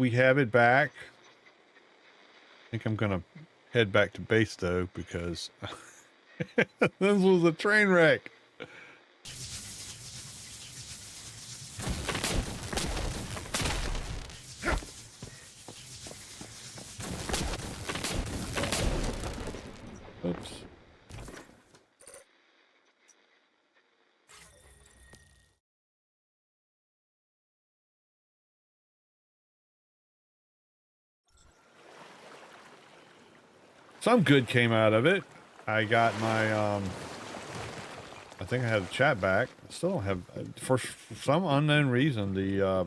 we have it back. I think I'm gonna head back to base though, because this was a train wreck. Oops. Some good came out of it. I got my, I think I have the chat back. I still don't have, for some unknown reason, the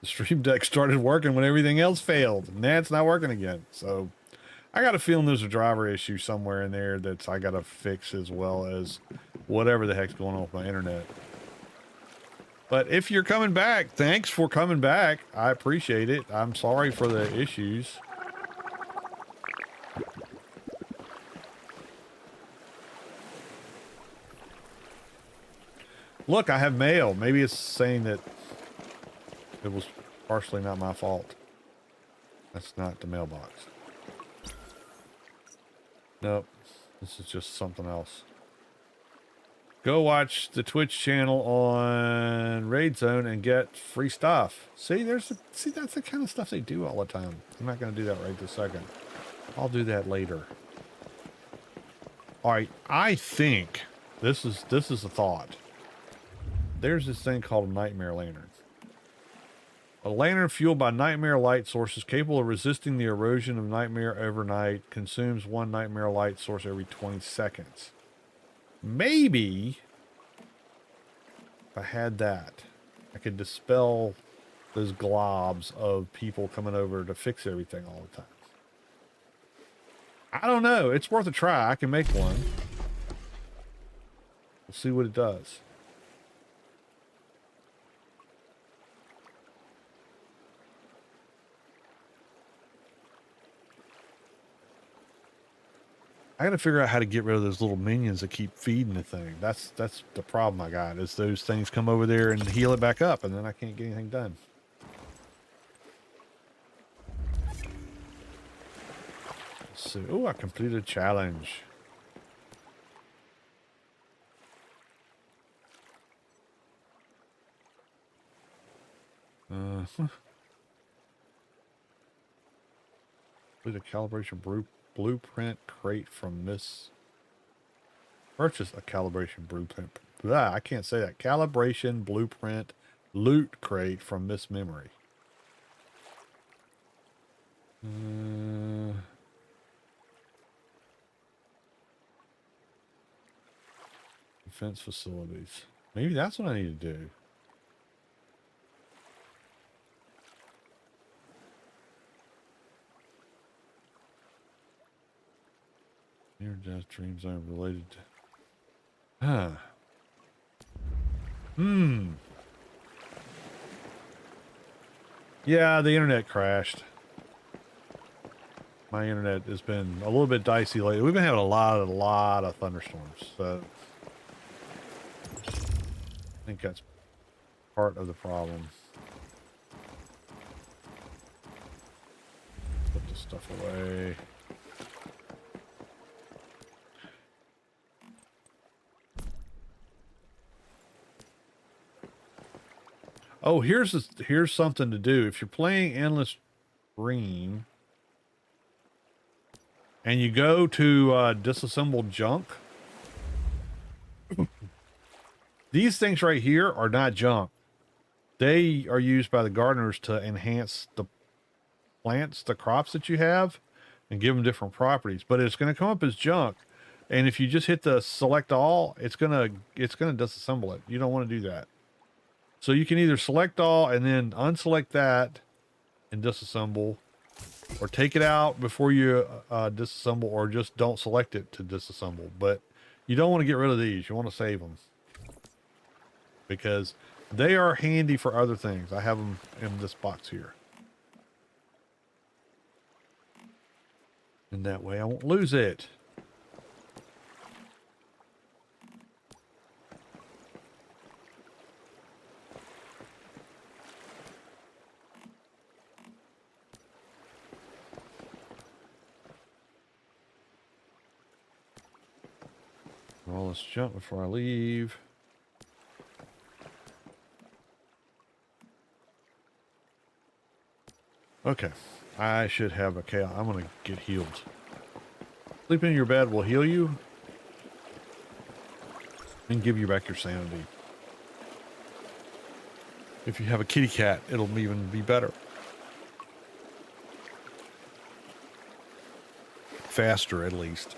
Stream Deck started working when everything else failed. And now it's not working again. So I got a feeling there's a driver issue somewhere in there that I got to fix, as well as whatever the heck's going on with my internet. But if you're coming back, thanks for coming back. I appreciate it. I'm sorry for the issues. Look, I have mail. Maybe it's saying that it was partially not my fault. That's not the mailbox. Nope. This is just something else. Go watch the Twitch channel on Raid Zone and get free stuff. See, that's the kind of stuff they do all the time. I'm not going to do that right this second. I'll do that later. All right, I think this is a thought. There's this thing called a nightmare lantern. A lantern fueled by nightmare light sources capable of resisting the erosion of nightmare overnight, consumes one nightmare light source every 20 seconds. Maybe if I had that, I could dispel those globs of people coming over to fix everything all the time. I don't know. It's worth a try. I can make one. We'll see what it does. I gotta figure out how to get rid of those little minions that keep feeding the thing. That's the problem I got, is those things come over there and heal it back up, and then I can't get anything done. So, oh, I completed a challenge. Complete a calibration blueprint crate from Miss. Purchase a calibration blueprint. I can't say that. Calibration blueprint loot crate from Miss Memory. Defense facilities. Maybe that's what I need to do. Near-death dream zone related to... Huh. Yeah, the internet crashed. My internet has been a little bit dicey lately. We've been having a lot of thunderstorms, so I think that's part of the problem. Put this stuff away. Oh, here's something to do. If you're playing Endless Green and you go to disassemble junk, these things right here are not junk. They are used by the gardeners to enhance the plants, the crops that you have, and give them different properties. But it's going to come up as junk, and if you just hit the select all, it's gonna disassemble it. You don't want to do that. So you can either select all and then unselect that and disassemble, or take it out before you disassemble, or just don't select it to disassemble. But you don't want to get rid of these. You want to save them, because they are handy for other things. I have them in this box here. And that way I won't lose it. let's jump before I leave. Okay. I should have I'm going to get healed. Sleeping in your bed will heal you and give you back your sanity. If you have a kitty cat, it'll even be better. Faster, at least.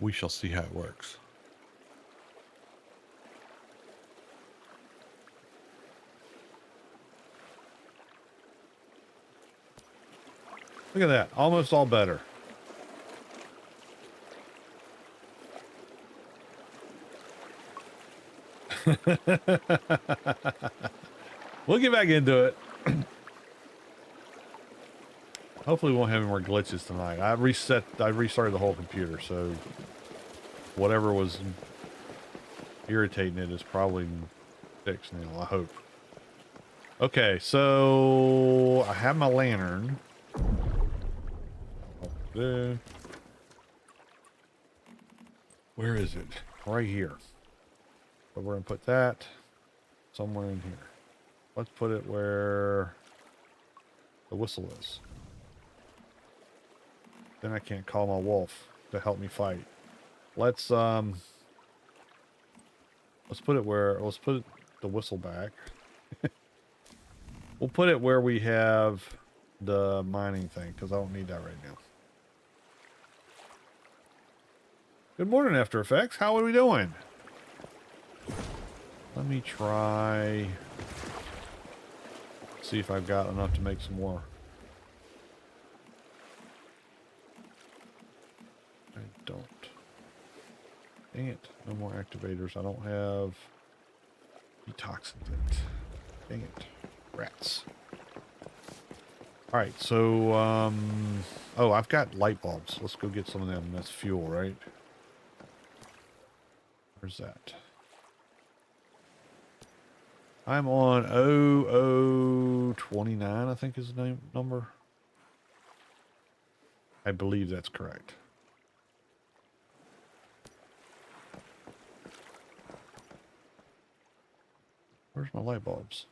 We shall see how it works. Look at that. Almost all better. We'll get back into it. Hopefully we won't have any more glitches tonight. I restarted the whole computer, so whatever was irritating it is probably fixed now, I hope. Okay, so I have my lantern. Where is it? Right here. So we're gonna put that somewhere in here. Let's put it where the whistle is. Then I can't call my wolf to help me fight. Let's put it where, let's put the whistle back. We'll put it where we have the mining thing, because I don't need that right now. Good morning, After Effects. How are we doing? Let me try. See if I've got enough to make some more. I don't. Dang it. No more activators. I don't have detoxins. Dang it. Rats. Alright, so, oh, I've got light bulbs. Let's go get some of them. That's fuel, right? Where's that? I'm on 0029, I think is the number. I believe that's correct. Where's my light bulbs?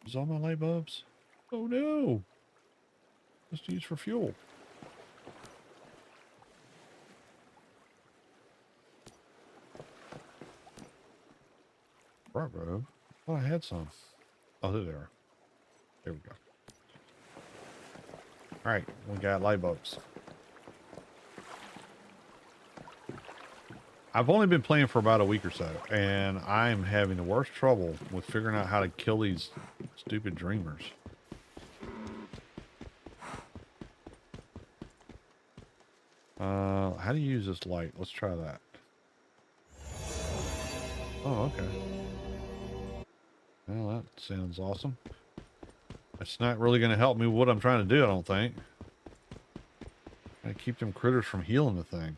Is all my light bulbs? Oh no! Just used for fuel. Right, bro. Oh, I had some. Oh, there they are. There we go. Alright, we got light bulbs. I've only been playing for about a week or so, and I'm having the worst trouble with figuring out how to kill these stupid dreamers. How do you use this light? Let's try that. Oh, okay. Well, that sounds awesome. It's not really going to help me with what I'm trying to do, I don't think. I keep them critters from healing the thing.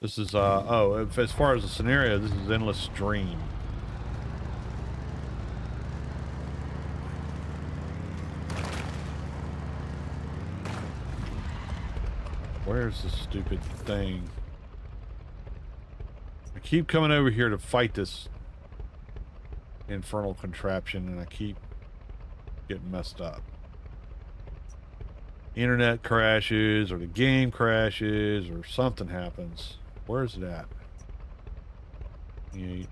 This is, oh, as far as the scenario, this is Endless Dream. Where's this stupid thing? I keep coming over here to fight this infernal contraption, and I keep getting messed up. Internet crashes, or the game crashes, or something happens. Where's it at? 28,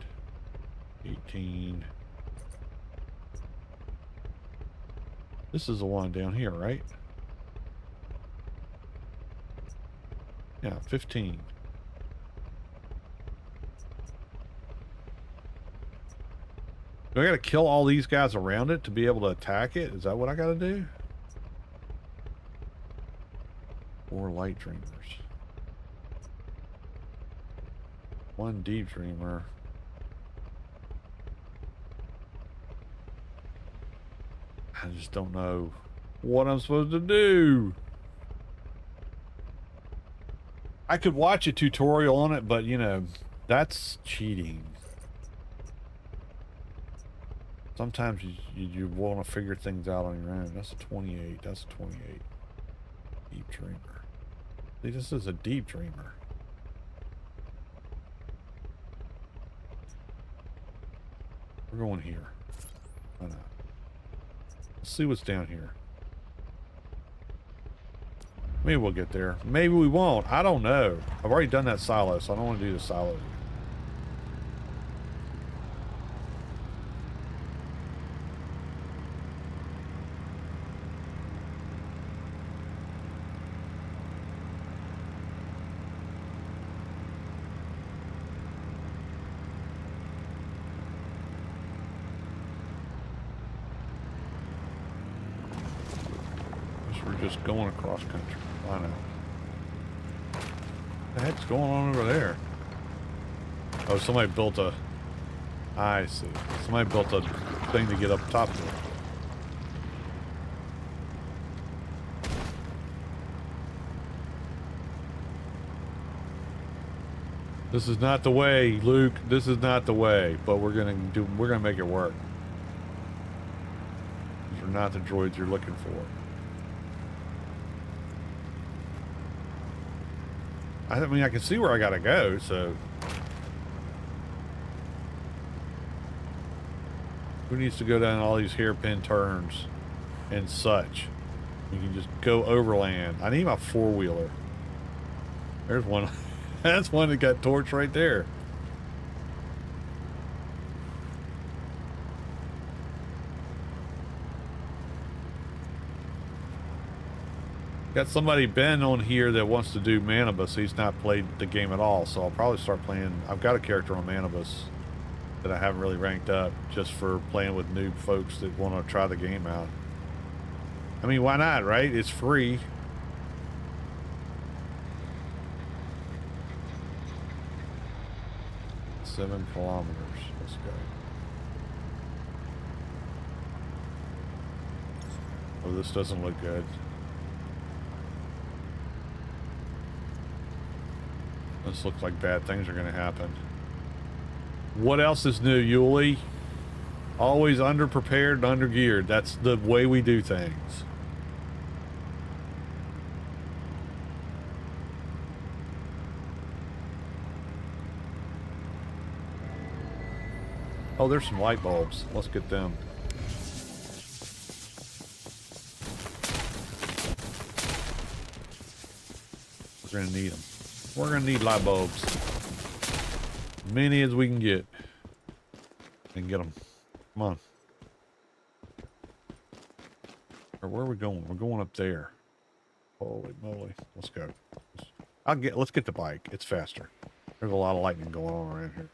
18. This is the one down here, right? Yeah, 15. Do I gotta kill all these guys around it to be able to attack it? Is that what I gotta do? Or light dreamers. One deep dreamer. I just don't know. what I'm supposed to do. I could watch a tutorial on it, but you know, that's cheating. Sometimes you want to figure things out on your own. That's a 28. That's a 28. Deep dreamer. See, this is a deep dreamer. We're going here. Why not? Let's see what's down here. Maybe we'll get there. Maybe we won't. I don't know. I've already done that silo, so I don't want to do the silo again. We're just going across country. I know. What the heck's going on over there? Oh, somebody built a... I see. Somebody built a thing to get up top of it. This is not the way, Luke. This is not the way. But we're gonna make it work. These are not the droids you're looking for. I mean, I can see where I gotta go, so... Who needs to go down all these hairpin turns and such? You can just go overland. I need my four-wheeler. There's one. That's one that got torched right there. Got somebody Ben on here that wants to do manibus. He's not played the game at all, so I'll probably start playing. I've got a character on manibus that I haven't really ranked up just for playing with noob folks that want to try the game out. I mean, why not, right? It's free. Seven kilometers. Let's go. Oh, this doesn't look good. This looks like bad things are going to happen. What else is new, Yuli? Always underprepared and undergeared. That's the way we do things. Oh, there's some light bulbs. Let's get them. We're going to need them. We're going to need light bulbs. Many as we can get. And get them. Come on. Or where are we going? We're going up there. Holy moly. Let's go. Let's get the bike. It's faster. There's a lot of lightning going on around here.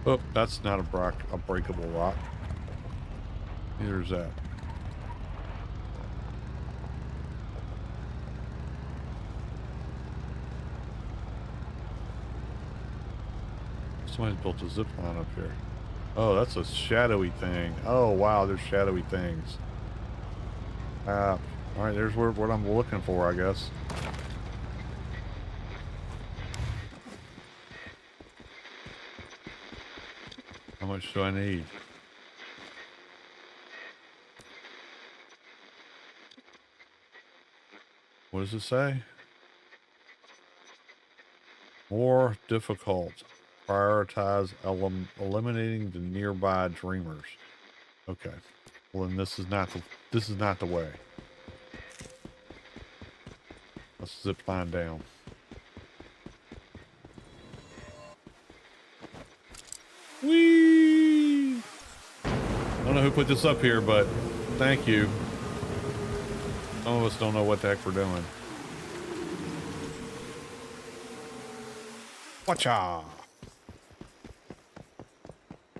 Oh, that's not a breakable rock. Neither is that. Somebody's built a zip line up here. Oh, that's a shadowy thing. Oh, wow, there's shadowy things. All right, there's what I'm looking for, I guess. How much do I need? What does it say? More difficult. Prioritize eliminating the nearby dreamers. Okay. Well, then this is not the way. Let's zip line down. Whee! I don't know who put this up here, but thank you. Some of us don't know what the heck we're doing. Watcha!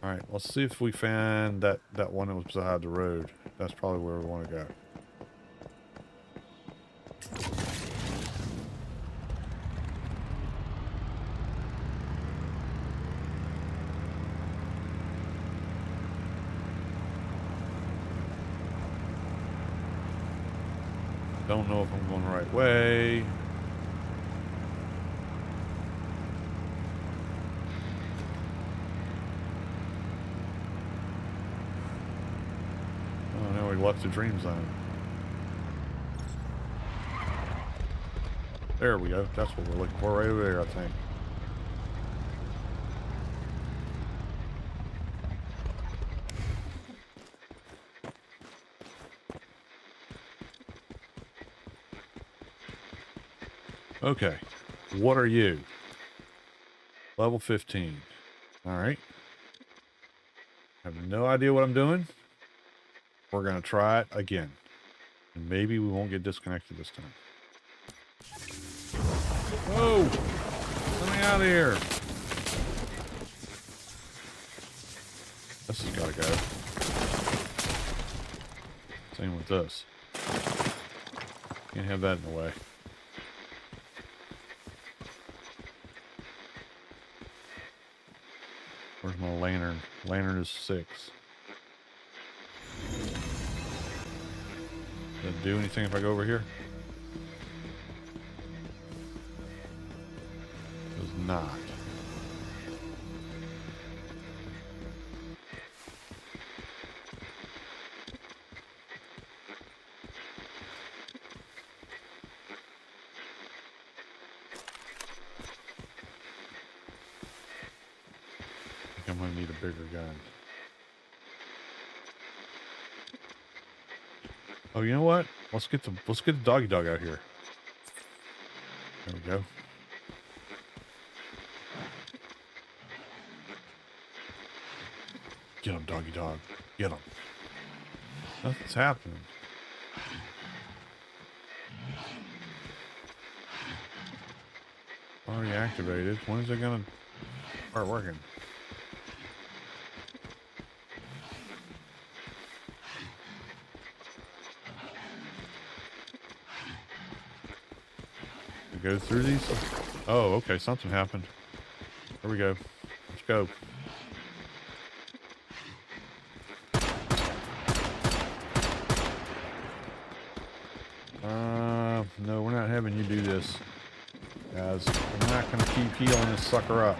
All right, let's see if we find that one that was beside the road. That's probably where we want to go. Don't know if I'm going the right way. Oh, now we left the dream zone. There we go. That's what we're looking for right over there, I think. Okay. What are you? Level 15. All right. I have no idea what I'm doing. We're going to try it again. And maybe we won't get disconnected this time. Whoa! Let me out of here. This has got to go. Same with this. Can't have that in the way. Where's my lantern? Lantern is 6. Does it do anything if I go over here? Does not. I think I'm gonna need a bigger gun. Oh, you know what? Let's get the doggy dog out here. There we go. Get him, doggy dog. Get him. Nothing's happening. Already activated. When is it gonna start working? Go through these? Oh, okay, something happened. There we go. Let's go. No, we're not having you do this, guys. I'm not gonna keep healing this sucker up.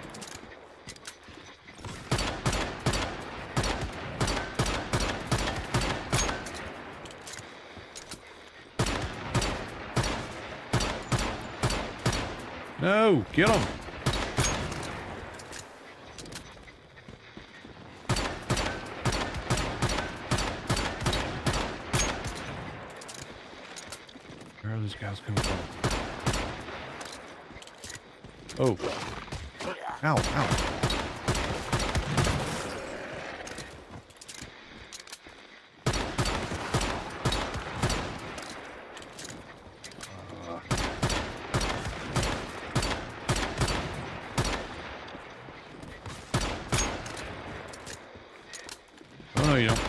No, get him. Where are these guys coming from? Oh. Ow, ow. Oh, no, you don't.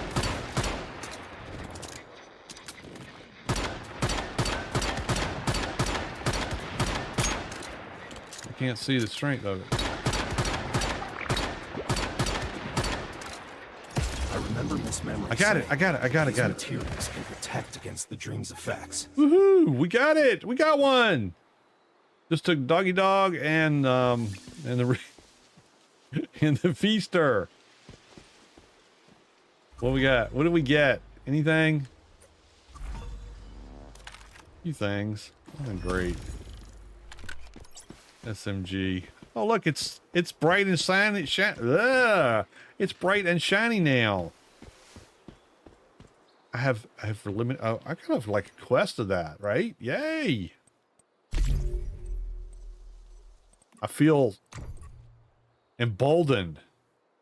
I can't see the strength of it. I remember mismemory. I got it. Materials can protect against the dream's effects. Woohoo! We got it. We got one. Just took doggy dog and the and the feaster. What we got? What did we get? Anything? Few things. Nothing great. SMG. Oh look, it's bright and shiny. It's bright and shiny now. I have limit. Oh, I kind of like a quest of that, right? Yay! I feel emboldened.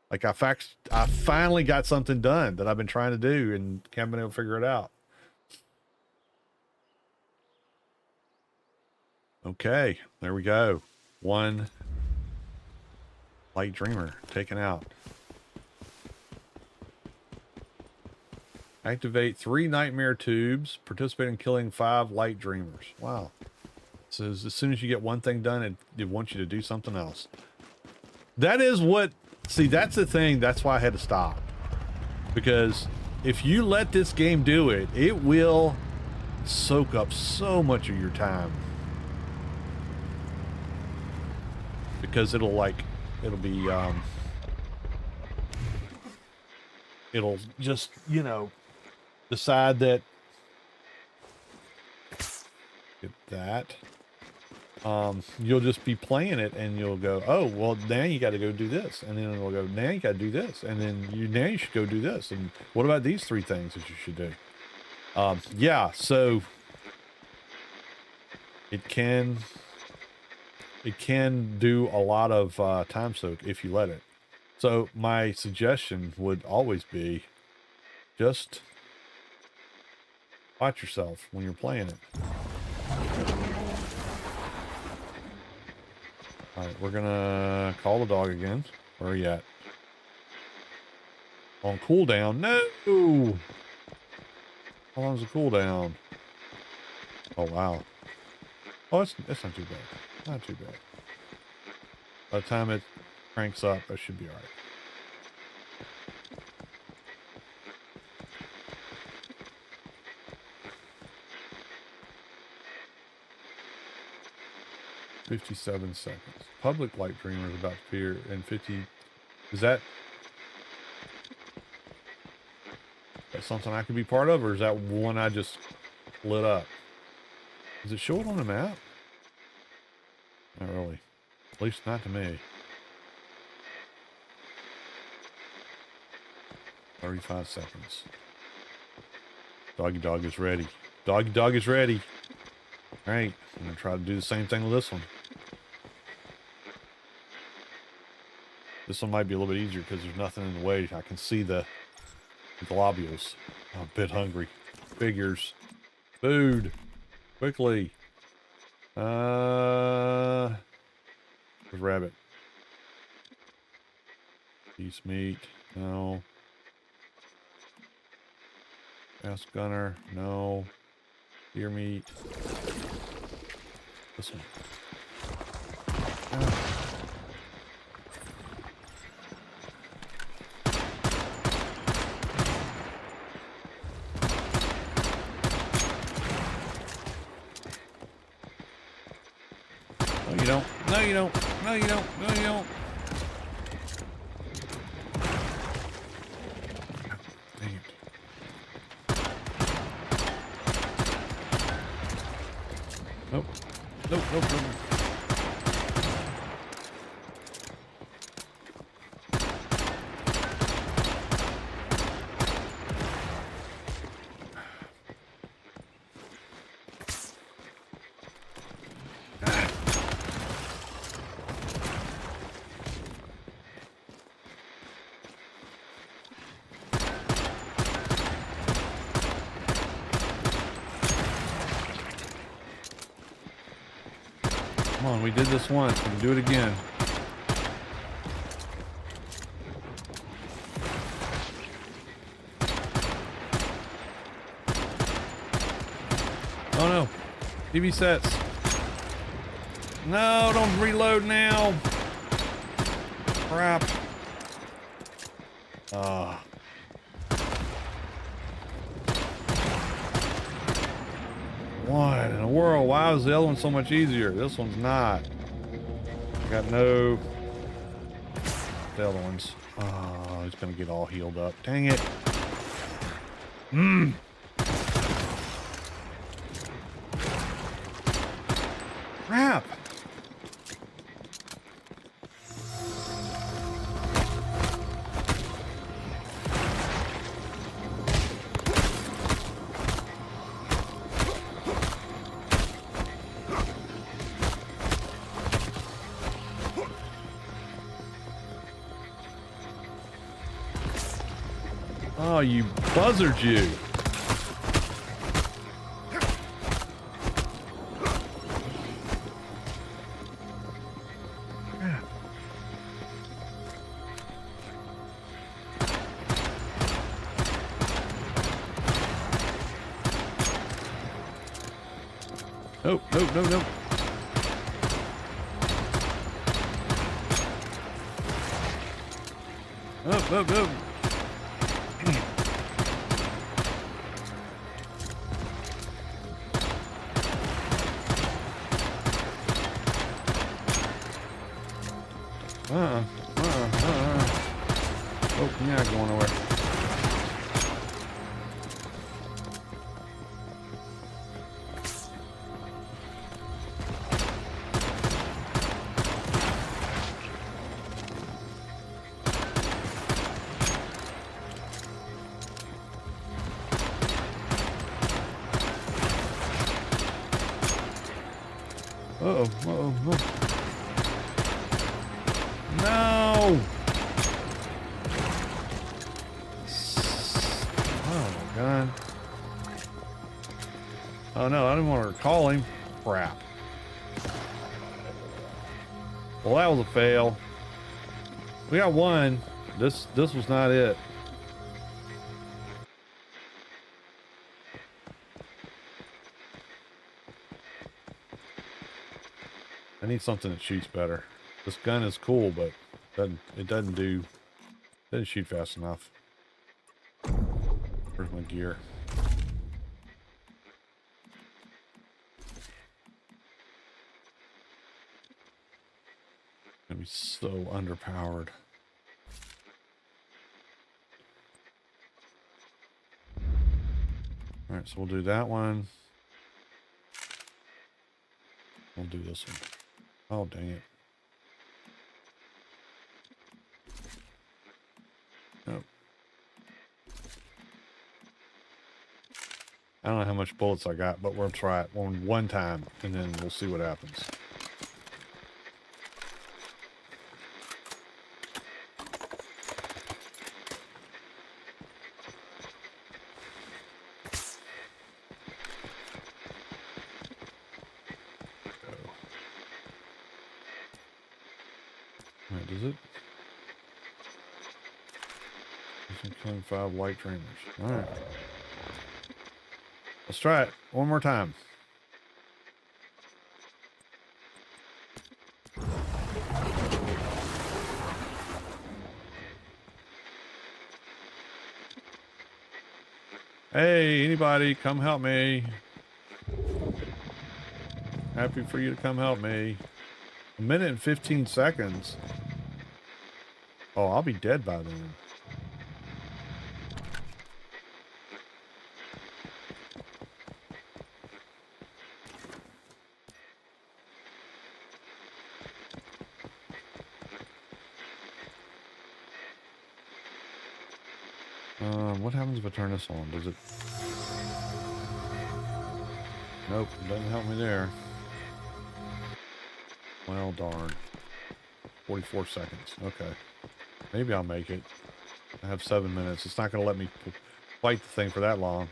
Like I finally got something done that I've been trying to do and haven't been able to figure it out. Okay, there we go. One light dreamer taken out. Activate 3 nightmare tubes. Participate in killing 5 light dreamers. Wow. So as soon as you get one thing done, it wants you to do something else. That is what... See, that's the thing. That's why I had to stop. Because if you let this game do it, it will soak up so much of your time. Because it'll be, it'll just, you know, decide that, get that. You'll just be playing it and you'll go, oh, well, now you got to go do this. And then it'll go, now you got to do this. And then now you should go do this. And what about these 3 things that you should do? Yeah, so it can do a lot of time soak if you let it. So my suggestion would always be just watch yourself when you're playing it. All right, we're gonna call the dog again. Where are you at? On cooldown. No! How long's the cooldown? Oh, wow. Oh, it's not too bad. Not too bad. By the time it cranks up, that should be all right. "57 seconds. Public light dreamer is about to appear in 50." Is that something I could be part of, or is that one I just lit up? Does it show it on the map? Not really. At least not to me. 35 seconds. Doggy dog is ready. Doggy dog is ready. All right, I'm gonna try to do the same thing with this one. This one might be a little bit easier because there's nothing in the way. I can see the globules. I'm a bit hungry. Figures. Food. Quickly. Where's rabbit? Piece meat. No. Ass gunner. No. Deer meat. This one. No, you don't. No, you don't. No, you don't. No, you don't. Dang it. Nope. Nope, nope, nope. Come on, we did this once. We can do it again. Oh no. TV sets. No, don't reload now. Crap. What in the world? Why is the other one so much easier? This one's not. I got no... The other one's... Oh, he's gonna get all healed up. Dang it. Crap. Oh, you buzzard, you. Nope, nope, nope, nope. Nope, nope, nope. Oh, you're not going nowhere. Uh-oh, uh-oh, uh-oh. No! Oh my god. Oh no, I didn't want to recall him. Crap. Well, that was a fail. We got one. This was not it. I need something that shoots better. This gun is cool, but it doesn't shoot fast enough. Where's my gear? Gonna be so underpowered. All right, so we'll do that one. We'll do this one. Oh, dang it. Nope. I don't know how much bullets I got, but we'll try it one time, and then we'll see what happens. Alright, does it? Killing 5 light trainers. Alright. Let's try it one more time. Hey, anybody, come help me. Happy for you to come help me. 1 minute and 15 seconds. Oh, I'll be dead by then. What happens if I turn this on? Does it? Nope, it doesn't help me there. Well, darn. 44 seconds. Okay. Maybe I'll make it. I have 7 minutes. It's not going to let me fight the thing for that long.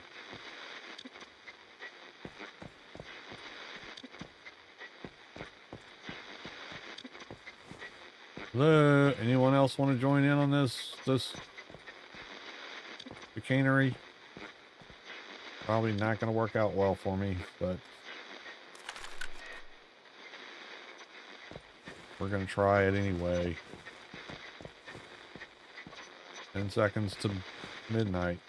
Hello? Anyone else want to join in on this chicanery? Probably not going to work out well for me, but we're going to try it anyway. 10 seconds to midnight.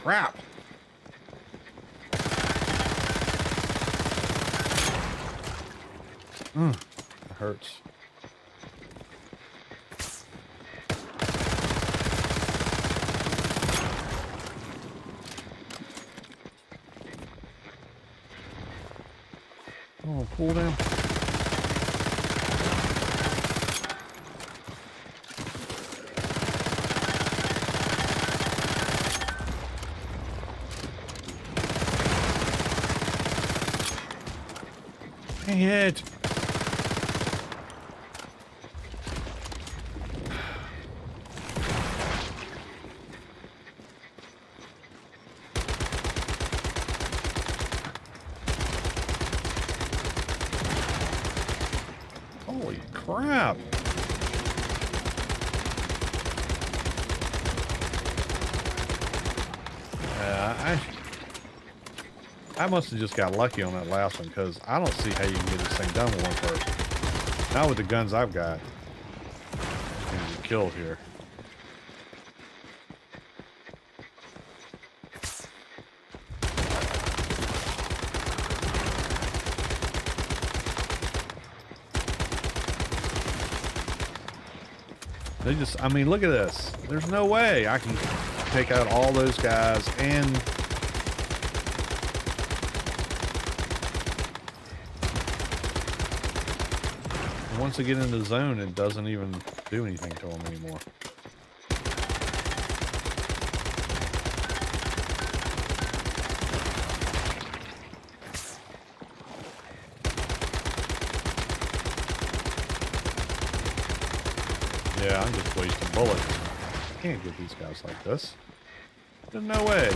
Crap! That hurts. Oh, cool down. Dang it. Holy crap. I must have just got lucky on that last one, because I don't see how you can get this thing done with one person. Not with the guns I've got. I'm gonna get killed here. They just, I mean, look at this. There's no way I can take out all those guys and... once they get into the zone, it doesn't even do anything to them anymore. Yeah, I'm just wasting bullets. I can't get these guys like this. There's no way.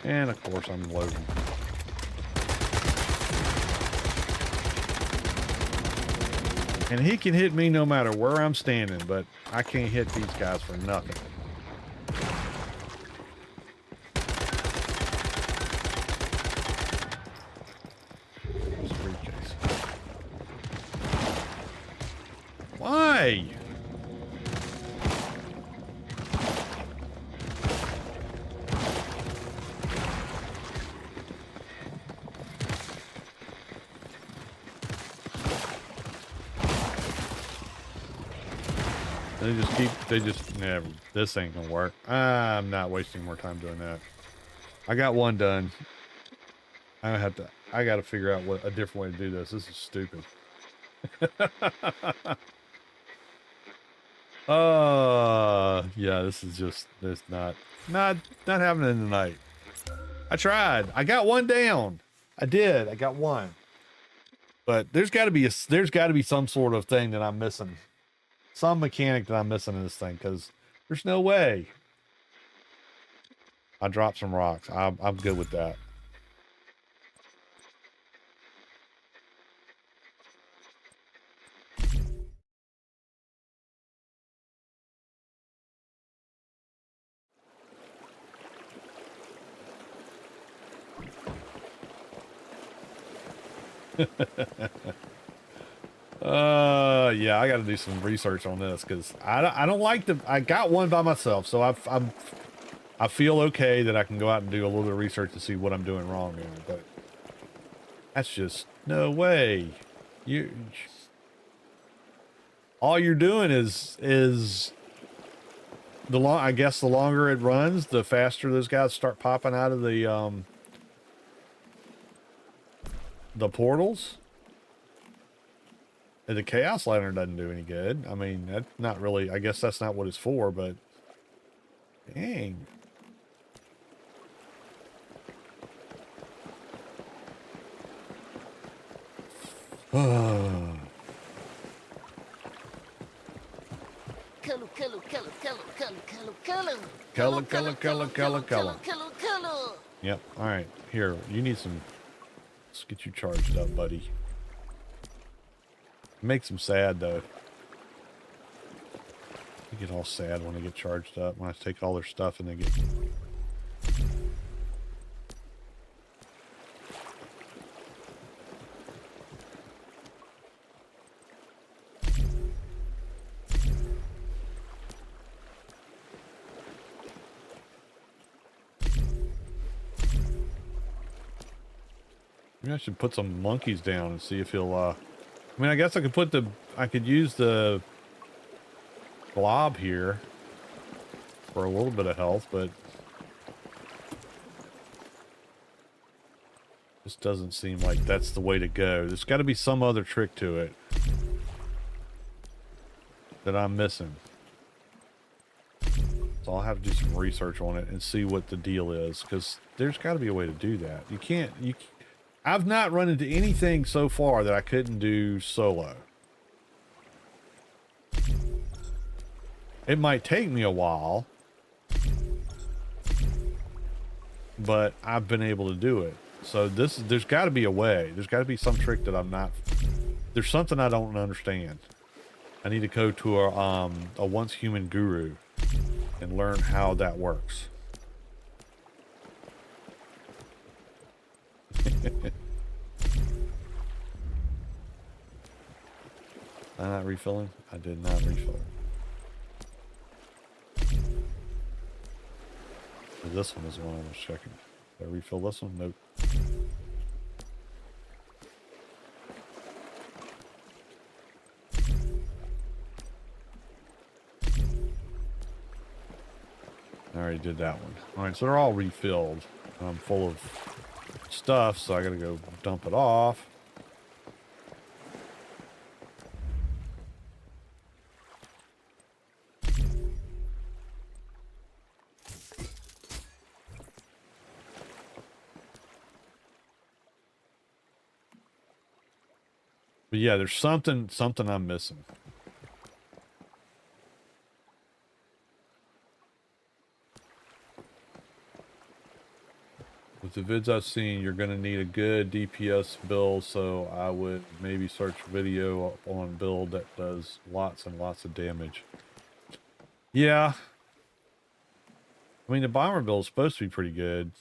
And of course I'm loading. And he can hit me no matter where I'm standing, but I can't hit these guys for nothing. There's a briefcase. Why? They just never, this ain't gonna work. I'm not wasting more time doing that. I got one done. I gotta figure out a different way to do this. This is stupid. Yeah, this is just, this not happening tonight. I tried. I got one down. I did. I got one. But there's gotta be some sort of thing that I'm missing. Some mechanic that I'm missing in this thing, because there's no way. I dropped some rocks. I'm good with that. Yeah, I got to do some research on this, because I don't like the, I got one by myself, so I feel okay that I can go out and do a little bit of research to see what I'm doing wrong here, but that's just no way. All you're doing is I guess the longer it runs, the faster those guys start popping out of the portals. And the Chaos Lantern doesn't do any good. I mean, that's not really, I guess that's not what it's for, but dang. Yep. All right. Here, you need some. Let's get you charged up, buddy. Makes them sad, though. They get all sad when they get charged up. When I take all their stuff and they get... Maybe I should put some monkeys down and see if he'll, I mean, I guess I could use the blob here for a little bit of health, but this doesn't seem like that's the way to go. There's got to be some other trick to it. that I'm missing. So I'll have to do some research on it and see what the deal is, because there's got to be a way to do that. You can't, I've not run into anything so far that I couldn't do solo. It might take me a while, but I've been able to do it. So there's got to be a way. There's got to be some trick that I'm not, there's something I don't understand. I need to go to a once human guru and learn how that works. Am I not refilling? I did not refill. This one is the one I was checking. Did I refill this one? Nope. I already did that one. Alright, so they're all refilled. I'm full of stuff, so I gotta go dump it off. But yeah, there's something I'm missing. With the vids I've seen, you're going to need a good DPS build, so I would maybe search video on build that does lots and lots of damage. Yeah. I mean, the bomber build is supposed to be pretty good.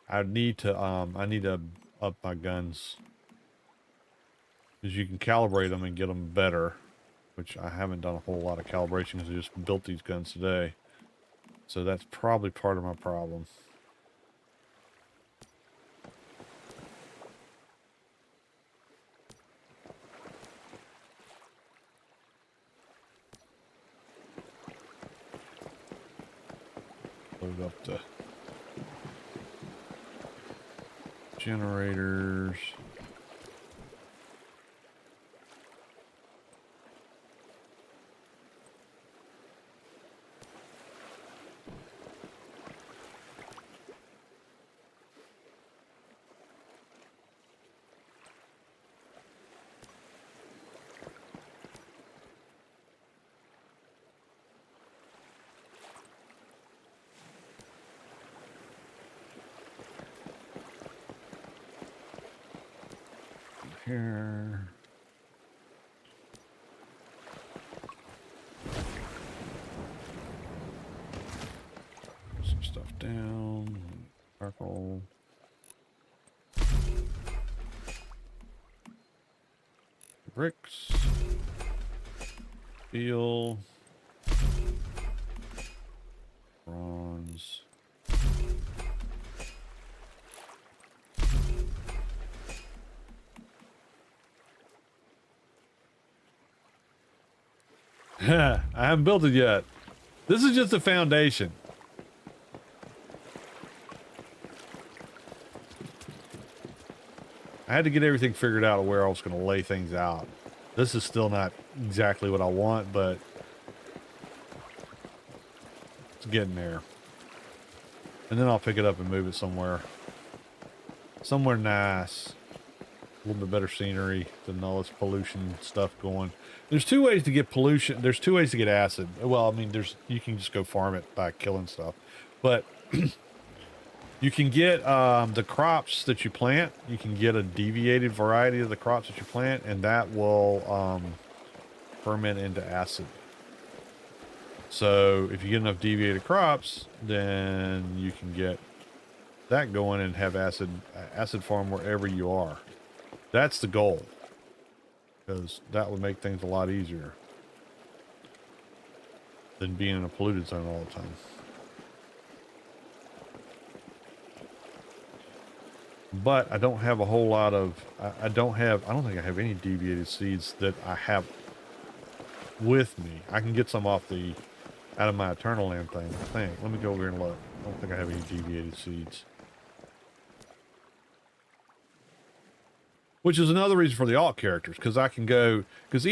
I need to up my guns, because you can calibrate them and get them better, which I haven't done a whole lot of calibration because I just built these guns today. So that's probably part of my problem. Load up the generators. Here. Some stuff down. Charcoal. Bricks. Steel. Bronze. I haven't built it yet. This is just a foundation. I had to get everything figured out of where I was going to lay things out. This is still not exactly what I want, but it's getting there. And then I'll pick it up and move it somewhere nice. A little bit better scenery than all this pollution stuff going. There's two ways to get pollution. There's two ways to get acid. Well, I mean, you can just go farm it by killing stuff, but you can get the crops that you plant. You can get a deviated variety of the crops that you plant, and that will ferment into acid. So if you get enough deviated crops, then you can get that going and have acid farm wherever you are. That's the goal, because that would make things a lot easier than being in a polluted zone all the time. But I don't have a whole lot of, I don't think I have any deviated seeds that I have with me. I can get some out of my Eternal Land thing, I think. Let me go over here and look. I don't think I have any deviated seeds. which is another reason for the alt characters, because I can go, because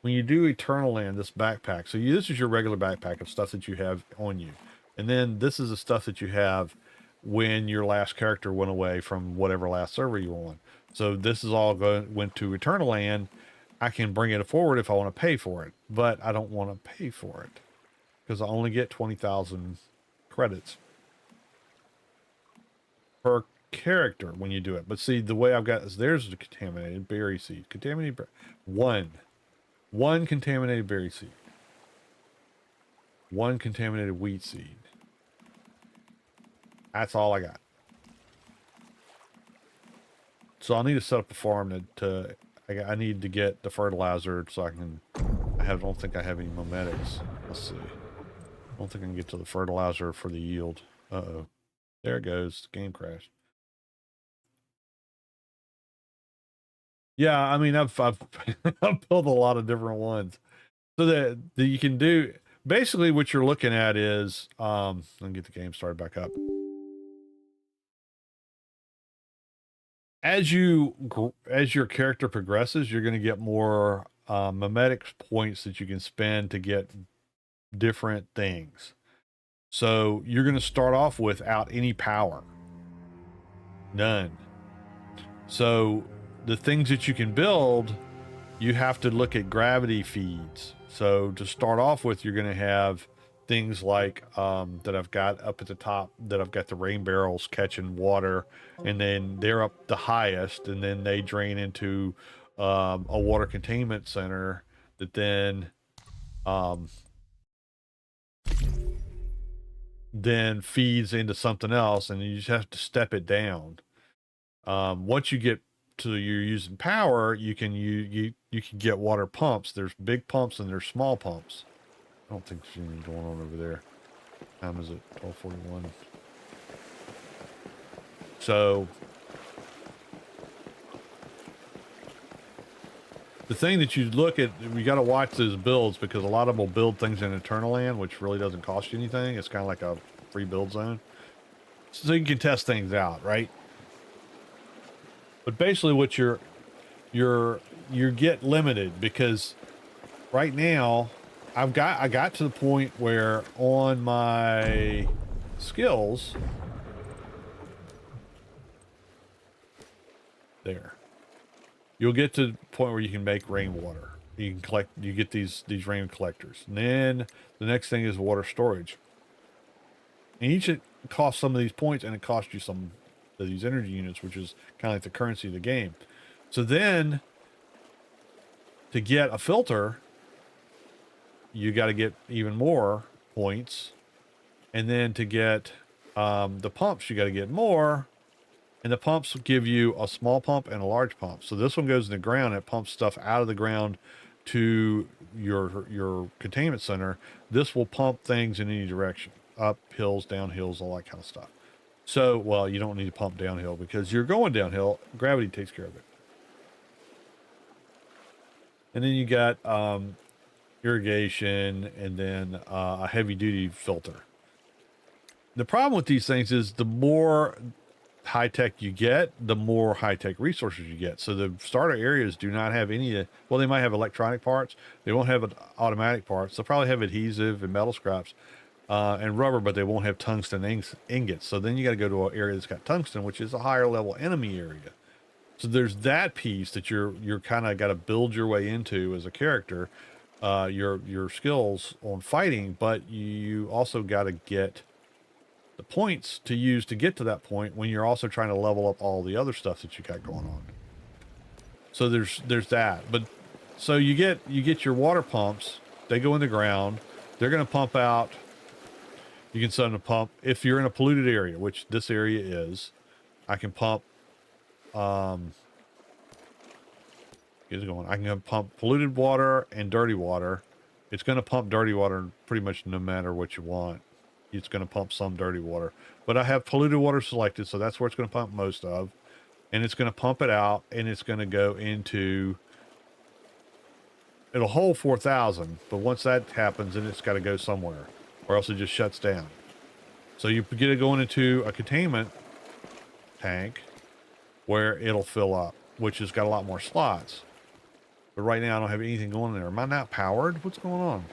when you do Eternal Land, this backpack, so this is your regular backpack of stuff that you have on you. And then this is the stuff that you have when your last character went away from whatever last server you were on. So this is all went to Eternal Land. I can bring it forward if I want to pay for it, but I don't want to pay for it because I only get 20,000 credits per character when you do it. But see, the way I've got is there's the contaminated berry seed. One contaminated berry seed. One contaminated wheat seed. That's all I got. So I'll need to set up a farm I need to get the fertilizer so I can, don't think I have any mimetics. Let's see. I don't think I can get to the fertilizer for the yield. Uh-oh. There it goes. The game crashed. Yeah, I mean, I've I've built a lot of different ones. So that you can do, basically what you're looking at is, let me get the game started back up. As your character progresses, you're going to get more mimetic points that you can spend to get different things. So you're going to start off without any power. None. So the things that you can build, you have to look at gravity feeds. So to start off with, you're going to have things like that I've got up at the top, that I've got the rain barrels catching water, and then they're up the highest, and then they drain into a water containment center that then feeds into something else, and you just have to step it down. Once you get to you're using power, you can get water pumps. There's big pumps and there's small pumps. I don't think there's anything going on over there. Time is it? 12:41. So the thing that you look at, you got to watch those builds, because a lot of them will build things in Eternal Land, which really doesn't cost you anything. It's kind of like a free build zone, so you can test things out, right? But basically, what you get limited, because right now I got to the point where on my skills there, you'll get to the point where you can make rainwater. You get these rain collectors, and then the next thing is water storage. And each costs some of these points, and it costs you some of these energy units, which is kind of like the currency of the game. So then, to get a filter, you got to get even more points, and then to get the pumps, you got to get more. And the pumps give you a small pump and a large pump. So this one goes in the ground. It pumps stuff out of the ground to your containment center. This will pump things in any direction. Up hills, down hills, all that kind of stuff. So, well, you don't need to pump downhill because you're going downhill. Gravity takes care of it. And then you got irrigation, and then a heavy-duty filter. The problem with these things is the more high-tech you get, the more high-tech resources you get. So the starter areas do not have any, well, they might have electronic parts. They won't have automatic parts. They'll probably have adhesive and metal scraps and rubber, but they won't have tungsten ingots. So then you got to go to an area that's got tungsten, which is a higher level enemy area. So there's that piece that you're kind of got to build your way into as a character, your skills on fighting, but you also got to get the points to use to get to that point when you're also trying to level up all the other stuff that you got going on. So there's that. But so you get your water pumps. They go in the ground. They're going to pump out. You can set them to pump if you're in a polluted area, which this area is. I can pump. Get it going. I can pump polluted water and dirty water. It's going to pump dirty water pretty much no matter what you want. It's going to pump some dirty water, but I have polluted water selected, so that's where it's going to pump most of, and it's going to pump it out, and it's going to go into, it'll hold 4,000, but once that happens, then it's got to go somewhere, or else it just shuts down. So you get it going into a containment tank where it'll fill up, which has got a lot more slots. But right now I don't have anything going there. Am I not powered? What's going on?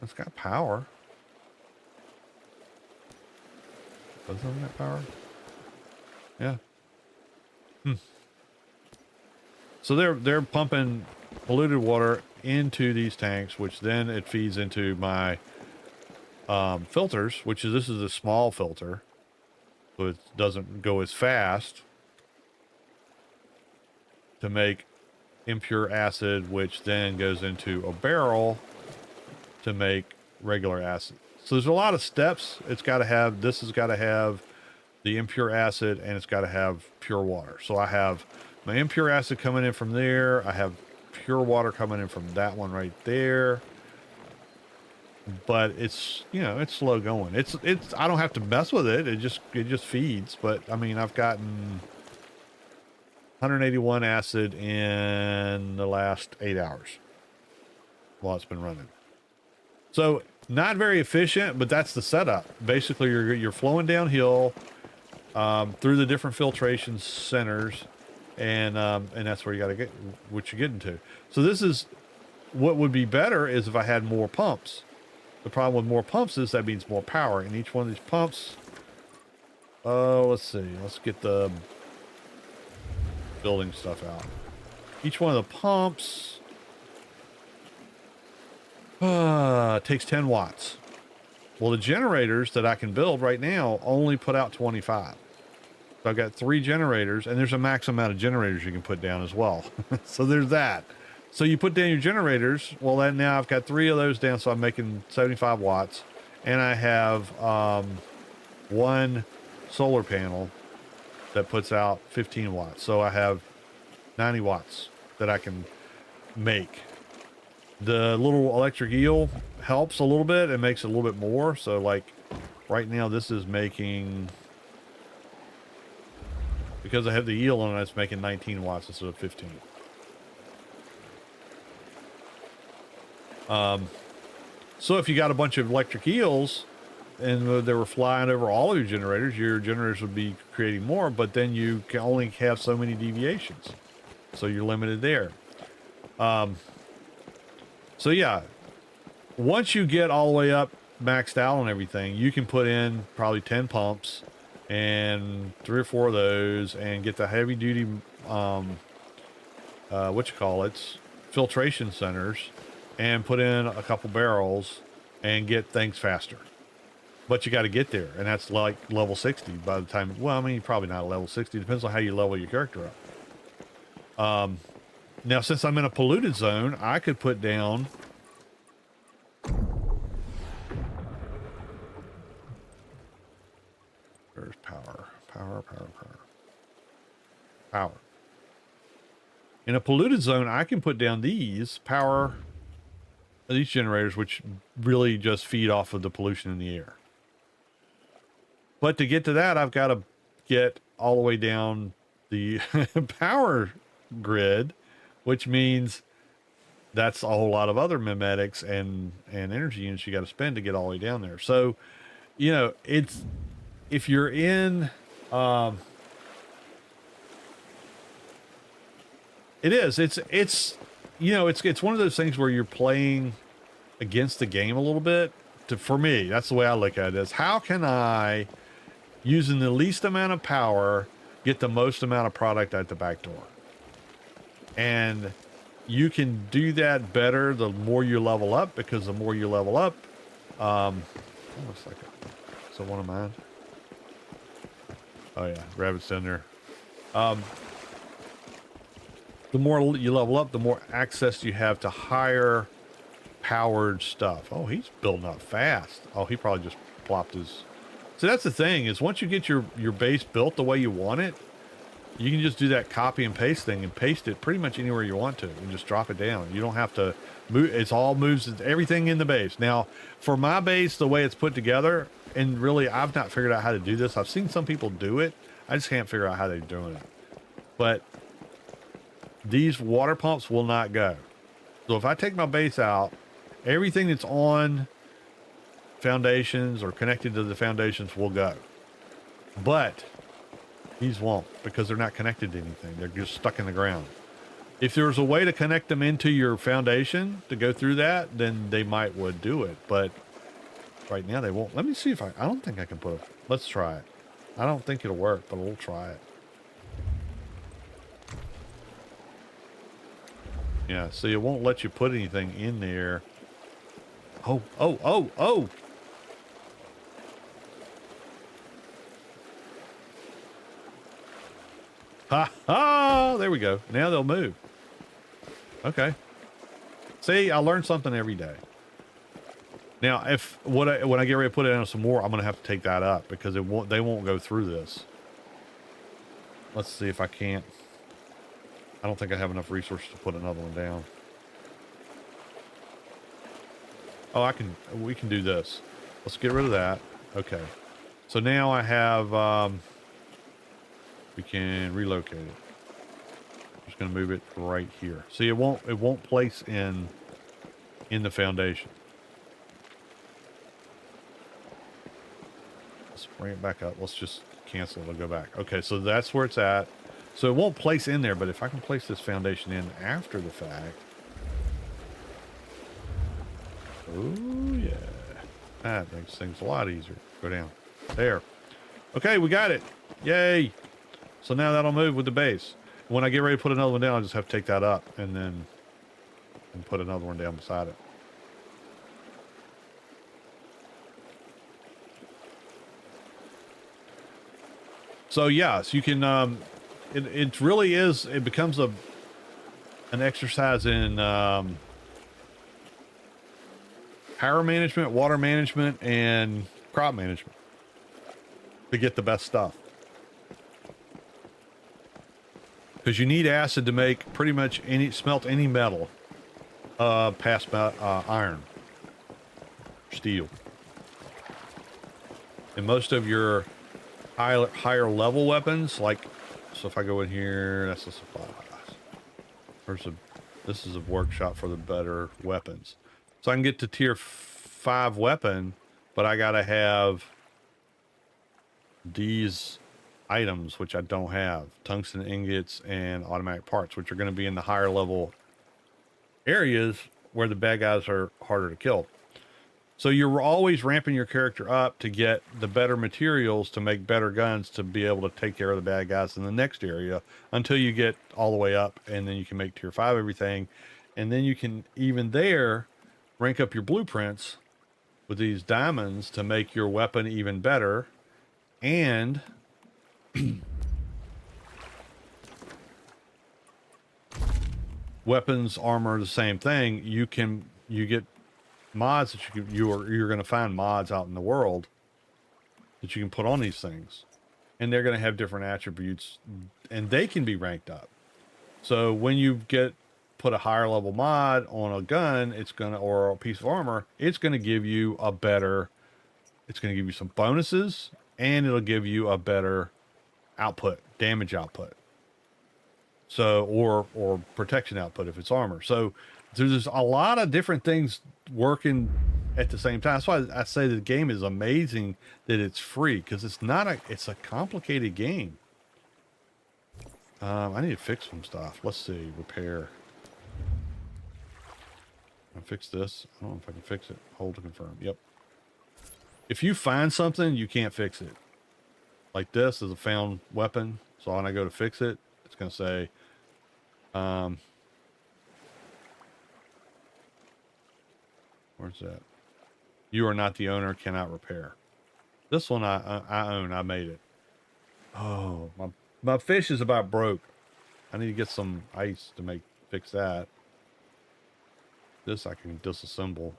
It's got power. Doesn't it have power? Yeah. So they're pumping polluted water into these tanks, which then it feeds into my filters, which is, this is a small filter, so it doesn't go as fast to make impure acid, which then goes into a barrel to make regular acid. So there's a lot of steps. It's got to have, this has got to have the impure acid, and it's got to have pure water. So I have my impure acid coming in from there. I have pure water coming in from that one right there. But it's, you know, it's slow going. It's I don't have to mess with it. It just feeds. But I mean, I've gotten 181 acid in the last 8 hours while it's been running. So not very efficient, but that's the setup. Basically, you're flowing downhill through the different filtration centers, and that's where you got to get what you're getting to. So this is what would be better is if I had more pumps. The problem with more pumps is that means more power, and each one of these pumps. Let's see. Let's get the building stuff out. Each one of the pumps takes 10 watts. Well, the generators that I can build right now only put out 25. So I've got 3 generators, and there's a max amount of generators you can put down as well. So there's that. So you put down your generators. Well, then now I've got 3 of those down, so I'm making 75 watts. And I have 1 solar panel that puts out 15 watts. So I have 90 watts that I can make. The little electric eel helps a little bit. It makes it a little bit more. So like right now this is making, because I have the eel on it, it's making 19 watts instead of 15. So if you got a bunch of electric eels and they were flying over all of your generators would be creating more, but then you can only have so many deviations. So you're limited there. So yeah, once you get all the way up maxed out on everything, you can put in probably 10 pumps and 3 or 4 of those and get the heavy duty, filtration centers, and put in a couple barrels and get things faster. But you got to get there, and that's like level 60 by the time, well, I mean, probably not level 60, depends on how you level your character up. Now, since I'm in a polluted zone, I could put down there's power. In a polluted zone, I can put down these generators, which really just feed off of the pollution in the air. But to get to that, I've got to get all the way down the power grid, which means that's a whole lot of other mimetics and energy units you got to spend to get all the way down there. So, you know, it's, if you're in, it's, you know, it's one of those things where you're playing against the game a little bit. For me, that's the way I look at it, is how can I, using the least amount of power, get the most amount of product out the back door? And you can do that better the more you level up, because the more you level up, almost like a, so one of mine. Oh yeah, rabbit's in there. The more you level up, the more access you have to higher powered stuff. Oh, he's building up fast. Oh, he probably just plopped his. So that's the thing, is once you get your base built the way you want it, you can just do that copy and paste thing and paste it pretty much anywhere you want to and just drop it down. You don't have to move. It's all moves, everything in the base. Now, for my base, the way it's put together, and really, I've not figured out how to do this. I've seen some people do it. I just can't figure out how they're doing it. But these water pumps will not go. So if I take my base out, everything that's on foundations or connected to the foundations will go. But these won't, because they're not connected to anything. They're just stuck in the ground. If there was a way to connect them into your foundation to go through that, then they would do it. But right now they won't. Let me see if I don't think I can put a, let's try it. I don't think it'll work, but we'll try it. Yeah, see, it won't let you put anything in there. Oh. Ha ha! There we go. Now they'll move. Okay. See, I learn something every day. Now, if when I get ready to put it in some more, I'm gonna have to take that up because they won't go through this. Let's see if I can't. I don't think I have enough resources to put another one down. Oh, we can do this. Let's get rid of that. Okay. So now I have, we can relocate it. Just going to move it right here. See, it won't place in the foundation. Let's bring it back up. Let's just cancel it and go back. Okay, so that's where it's at. So it won't place in there, but if I can place this foundation in after the fact. Oh, yeah. That makes things a lot easier. Go down. There. Okay, we got it. Yay. So now that'll move with the base. When I get ready to put another one down, I just have to take that up and then put another one down beside it. So, yes, you can... It really is, it becomes an exercise in power management, water management, and crop management to get the best stuff. Because you need acid to make pretty much smelt any metal past iron, steel. And most of your higher level weapons, like, so if I go in here, that's the supplies. This is a workshop for the better weapons. So I can get to tier 5 weapon, but I gotta have these items, which I don't have. Tungsten ingots and automatic parts, which are going to be in the higher level areas where the bad guys are harder to kill. So you're always ramping your character up to get the better materials to make better guns to be able to take care of the bad guys in the next area until you get all the way up, and then you can make tier 5 everything. And then you can even there rank up your blueprints with these diamonds to make your weapon even better. And weapons, armor, the same thing. You get mods that you're going to find mods out in the world that you can put on these things, and they're going to have different attributes, and they can be ranked up. So when you put a higher level mod on a gun, or a piece of armor, it's going to give you it's going to give you some bonuses, and it'll give you a better output, damage output. So, or protection output if it's armor. So there's a lot of different things working at the same time. That's why I say the game is amazing that it's free, because it's a complicated game. I need to fix some stuff. Let's see, repair. I fix this. I don't know if I can fix it. Hold to confirm. Yep. If you find something, you can't fix it. Like this is a found weapon. So when I go to fix it, it's going to say, where's that? You are not the owner, cannot repair. This one I own. I made it. Oh, my fish is about broke. I need to get some ice to fix that. This I can disassemble.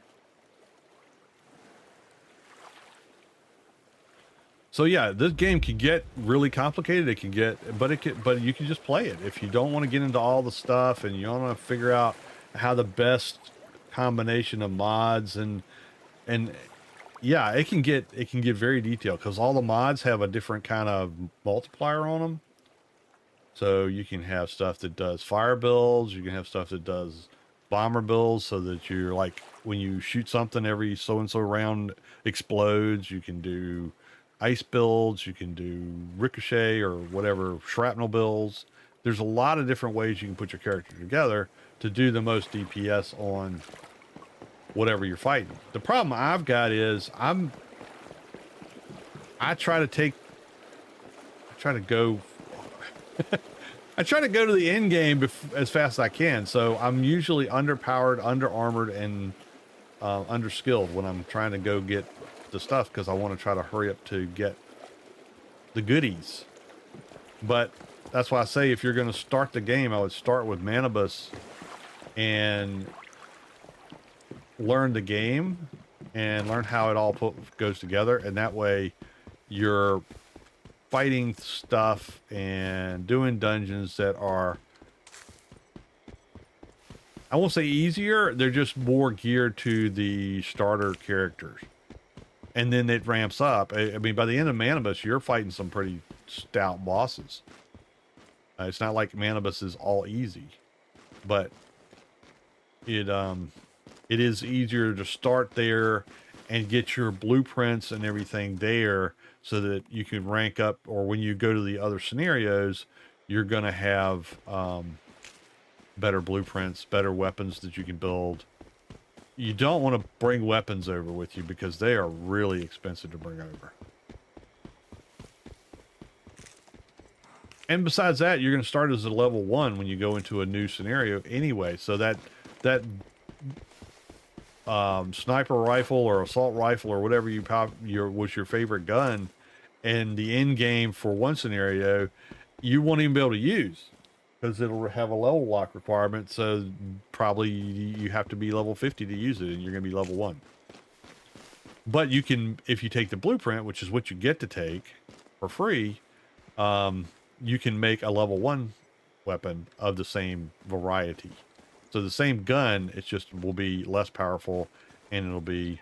So yeah, this game can get really complicated. It can get, but you can just play it. If you don't want to get into all the stuff and you don't want to figure out how the best combination of mods and yeah, it can get very detailed, because all the mods have a different kind of multiplier on them. So you can have stuff that does fire builds. You can have stuff that does bomber builds, so that you're like when you shoot something, every so and so round explodes. You can do ice builds, you can do ricochet or whatever, shrapnel builds. There's a lot of different ways you can put your character together to do the most DPS on whatever you're fighting. The problem I've got is I try to go I try to go to the end game as fast as I can. So I'm usually underpowered, under armored, and under skilled when I'm trying to go get the stuff, because I want to try to hurry up to get the goodies. But that's why I say, if you're going to start the game, I would start with manibus and learn the game and learn how it all goes together. And that way you're fighting stuff and doing dungeons that are, I won't say easier, they're just more geared to the starter characters. And then it ramps up. I mean, by the end of manibus, you're fighting some pretty stout bosses. It's not like manibus is all easy, but it is easier to start there and get your blueprints and everything there, so that you can rank up, or when you go to the other scenarios, you're going to have better blueprints, better weapons that you can build. You don't want to bring weapons over with you, because they are really expensive to bring over. And besides that, you're going to start as a level 1 when you go into a new scenario anyway. So that sniper rifle or assault rifle or whatever was your favorite gun, and the end game for one scenario, you won't even be able to use, because it'll have a level lock requirement. So probably you have to be level 50 to use it, and you're going to be level 1. But you can, if you take the blueprint, which is what you get to take for free, you can make a level 1 weapon of the same variety. So the same gun, it just will be less powerful, and it'll be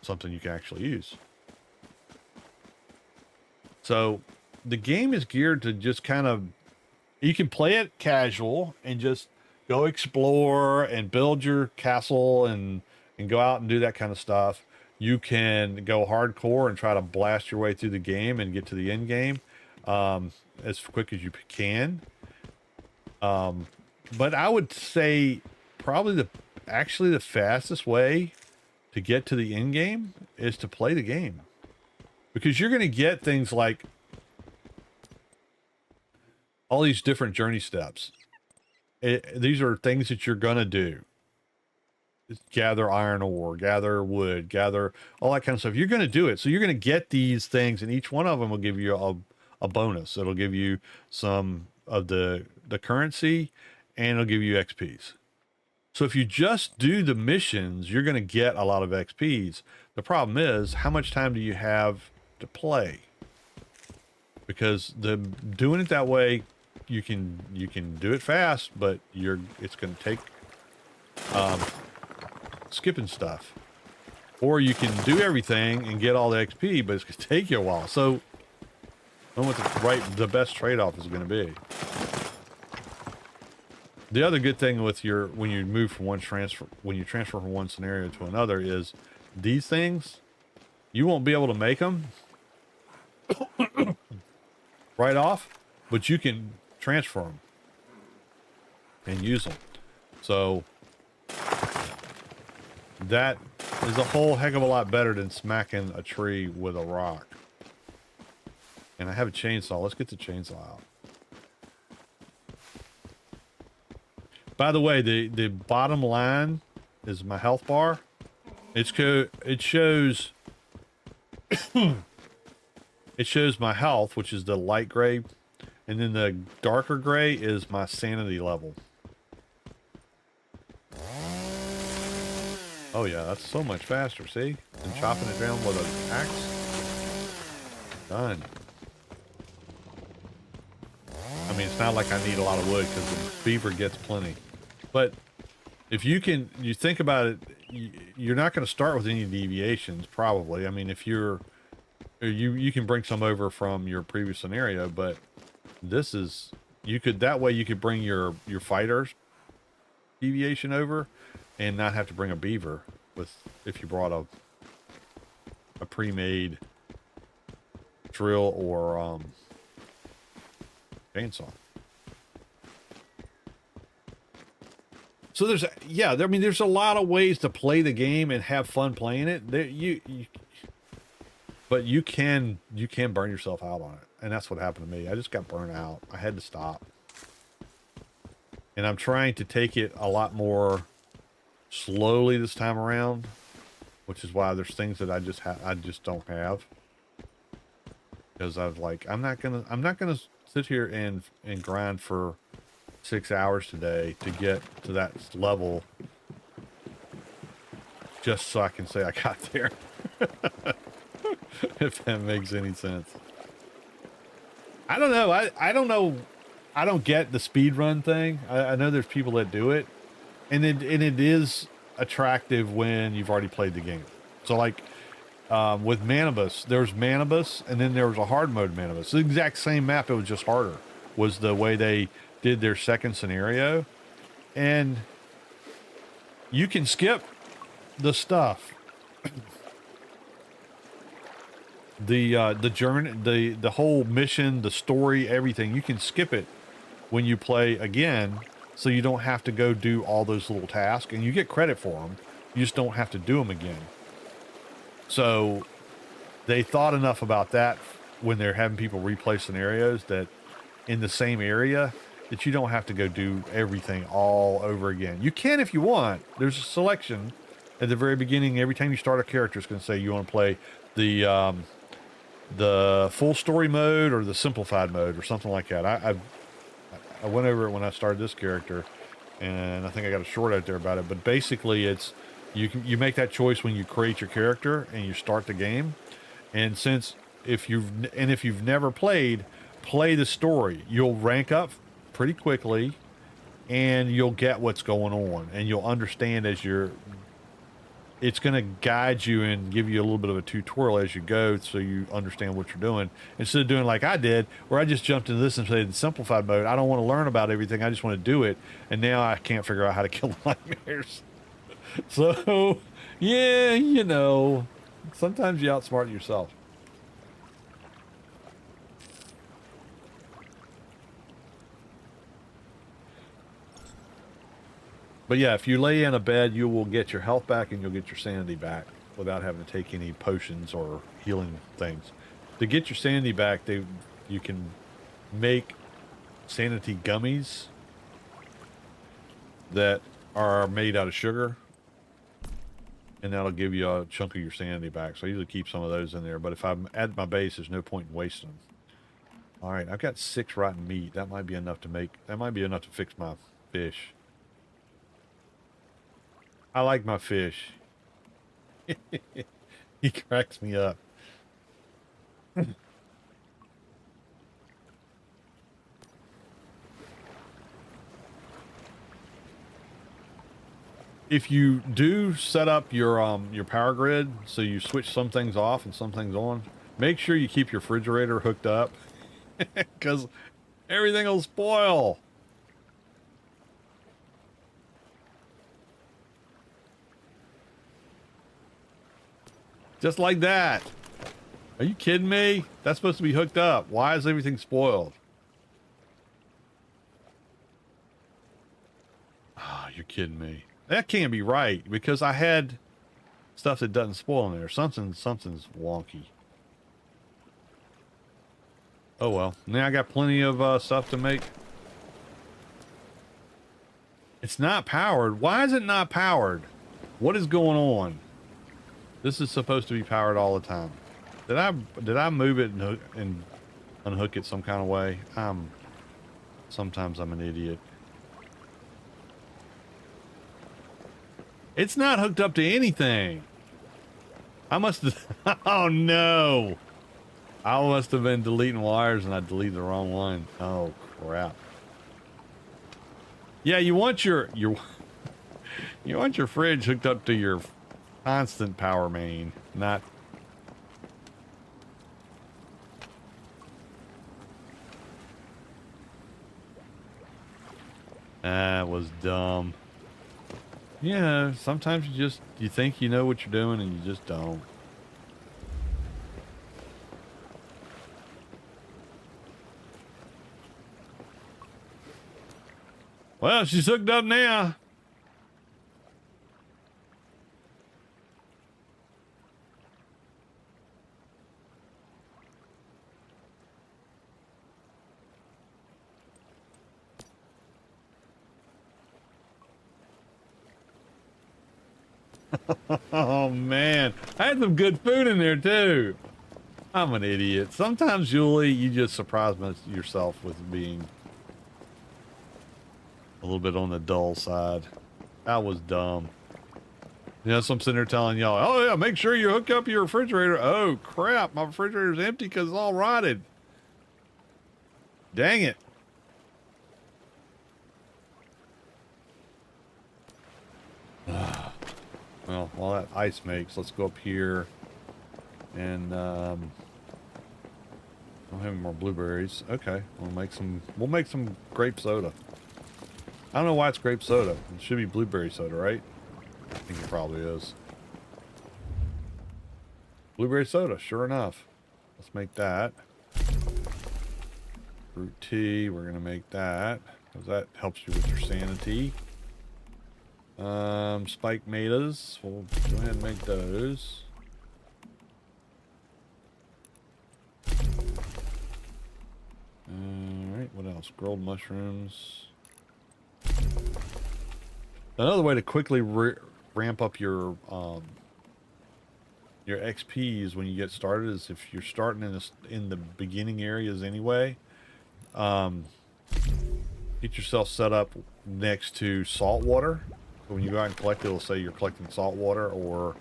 something you can actually use. So the game is geared to just kind of, you can play it casual and just go explore and build your castle and go out and do that kind of stuff. You can go hardcore and try to blast your way through the game and get to the end game as quick as you can. But I would say probably the fastest way to get to the end game is to play the game, because you're going to get things like all these different journey steps. These are things that you're going to do. Gather iron ore, gather wood, gather all that kind of stuff. You're going to do it. So you're going to get these things, and each one of them will give you a bonus. It'll give you some of the currency, and it'll give you XPs. So if you just do the missions, you're going to get a lot of XPs. The problem is, how much time do you have to play? Because doing it that way, you can do it fast, but it's going to take skipping stuff. Or you can do everything and get all the XP, but it's going to take you a while. So I don't know what the best trade-off is going to be. The other good thing with when you transfer from one scenario to another is these things, you won't be able to make them right off, but you can transfer them and use them. So that is a whole heck of a lot better than smacking a tree with a rock. And I have a chainsaw. Let's get the chainsaw out. By the way, the bottom line is my health bar. It shows it shows my health, which is the light gray, and then the darker gray is my sanity level. Oh yeah, that's so much faster, see? Than chopping it down with an axe. Done. I mean, it's not like I need a lot of wood, because the beaver gets plenty. But if you think about it, you're not going to start with any deviations, probably. I mean, if you can bring some over from your previous scenario, but this is, that way you could bring your fighter's deviation over and not have to bring a beaver. with if you brought a pre-made drill or chainsaw. So there's, yeah, I mean, there's a lot of ways to play the game and have fun playing it. But you can burn yourself out on it, and that's what happened to me. I just got burnt out. I had to stop, and I'm trying to take it a lot more slowly this time around, which is why there's things that I just don't have, because I'm not gonna sit here and grind for 6 hours today to get to that level just so I can say I got there. If that makes any sense. I don't know. I don't know. I don't get the speed run thing. I know there's people that do it, and it is attractive when you've already played the game. So like with manibus, there's manibus, and then there was a hard mode manibus. The exact same map, it was just harder. Was the way they did their second scenario, and you can skip the stuff. The journey, the whole mission, the story, everything, you can skip it when you play again, so you don't have to go do all those little tasks, and you get credit for them. You just don't have to do them again. So they thought enough about that when they're having people replay scenarios that in the same area that you don't have to go do everything all over again. You can if you want. There's a selection at the very beginning. Every time you start a character, it's going to say you want to play the full story mode or the simplified mode or something like that. I went over it when I started this character, and I think I got a short out there about it. But basically, it's you make that choice when you create your character and you start the game. And if you've never played, play the story. You'll rank up pretty quickly, and you'll get what's going on, and you'll understand as it's going to guide you and give you a little bit of a tutorial as you go, so you understand what you're doing, instead of doing like I did, where I just jumped into this and said simplified mode. I don't want to learn about everything. I just want to do it, and now I can't figure out how to kill the nightmares. So yeah, sometimes you outsmart yourself. But yeah, if you lay in a bed, you will get your health back and you'll get your sanity back without having to take any potions or healing things. To get your sanity back, you can make sanity gummies that are made out of sugar, and that'll give you a chunk of your sanity back. So I usually keep some of those in there, but if I'm at my base, there's no point in wasting them. All right, I've got 6 rotten meat. That might be enough to fix my fish. I like my fish. He cracks me up. If you do set up your power grid, so you switch some things off and some things on, make sure you keep your refrigerator hooked up, because everything will spoil. Just like that. Are you kidding me? That's supposed to be hooked up. Why is everything spoiled? Ah, you're kidding me. That can't be right, because I had stuff that doesn't spoil in there. Something's wonky. Oh well. Now I got plenty of stuff to make. It's not powered. Why is it not powered? What is going on? This is supposed to be powered all the time. Did I move it and unhook it some kind of way? Sometimes I'm an idiot. It's not hooked up to anything. I must have, oh no. I must have been deleting wires and I deleted the wrong one. Oh crap. Yeah, you want your you want your fridge hooked up to your constant power main, not. That was dumb. You know, sometimes you think you know what you're doing and you just don't. Well, she's hooked up now. Oh man, I had some good food in there too. I'm an idiot. Sometimes, Julie, you just surprise yourself with being a little bit on the dull side. That was dumb. You know, so I'm sitting there telling y'all, oh yeah, make sure you hook up your refrigerator. Oh crap, my refrigerator's empty because it's all rotted. Dang it. Well, while that ice makes, let's go up here and I don't have any more blueberries. Okay, we'll make some grape soda. I don't know why it's grape soda. It should be blueberry soda, right? I think it probably is. Blueberry soda, sure enough. Let's make that. Fruit tea, we're gonna make that, because that helps you with your sanity. Spike tomatoes, we'll go ahead and make those. Alright, what else? Grilled mushrooms. Another way to quickly ramp up your XPs when you get started is if you're starting in the beginning areas anyway, get yourself set up next to salt water. So when you go out and collect, it'll say you're collecting salt water or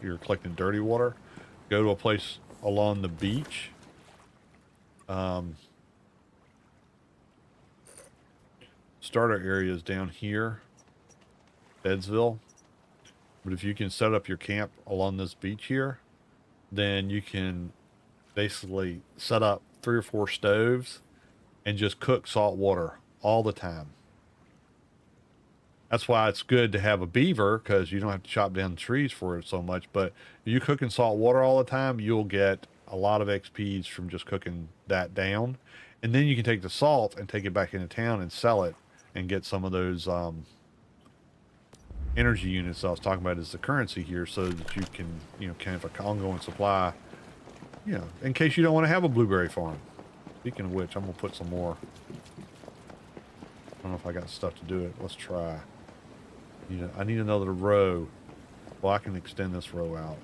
you're collecting dirty water. Go to a place along the beach. Starter area is down here, Bedsville. But if you can set up your camp along this beach here, then you can basically set up 3 or 4 stoves and just cook salt water all the time. That's why it's good to have a beaver, because you don't have to chop down trees for it so much. But if you cook in salt water all the time, you'll get a lot of XPs from just cooking that down. And then you can take the salt and take it back into town and sell it and get some of those energy units I was talking about as the currency here, so that you can, you know, kind of an ongoing supply, you know, in case you don't want to have a blueberry farm. Speaking of which, I'm going to put some more. I don't know if I got stuff to do it. Let's try. You know, I need another row. Well, I can extend this row out.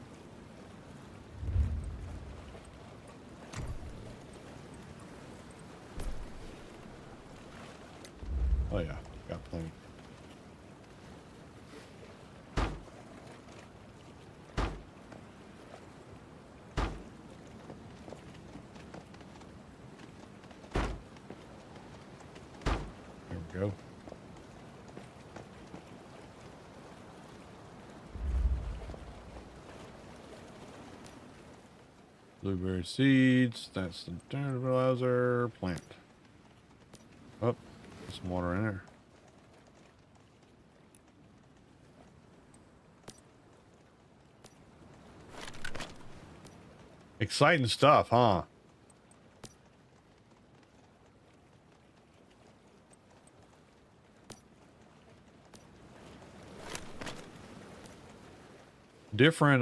Oh yeah, got plenty. There we go. Blueberry seeds, that's the fertilizer plant. Oh, there's some water in there. Exciting stuff, huh? Different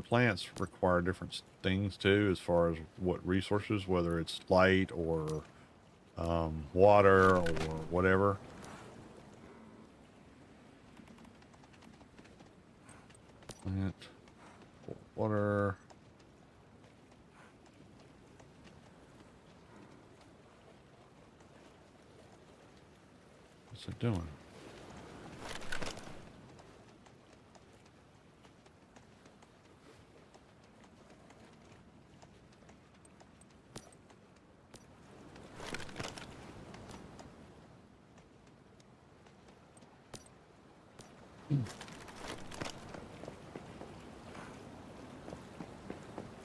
plants require different things too, as far as what resources, whether it's light or water or whatever. Plant, water. What's it doing?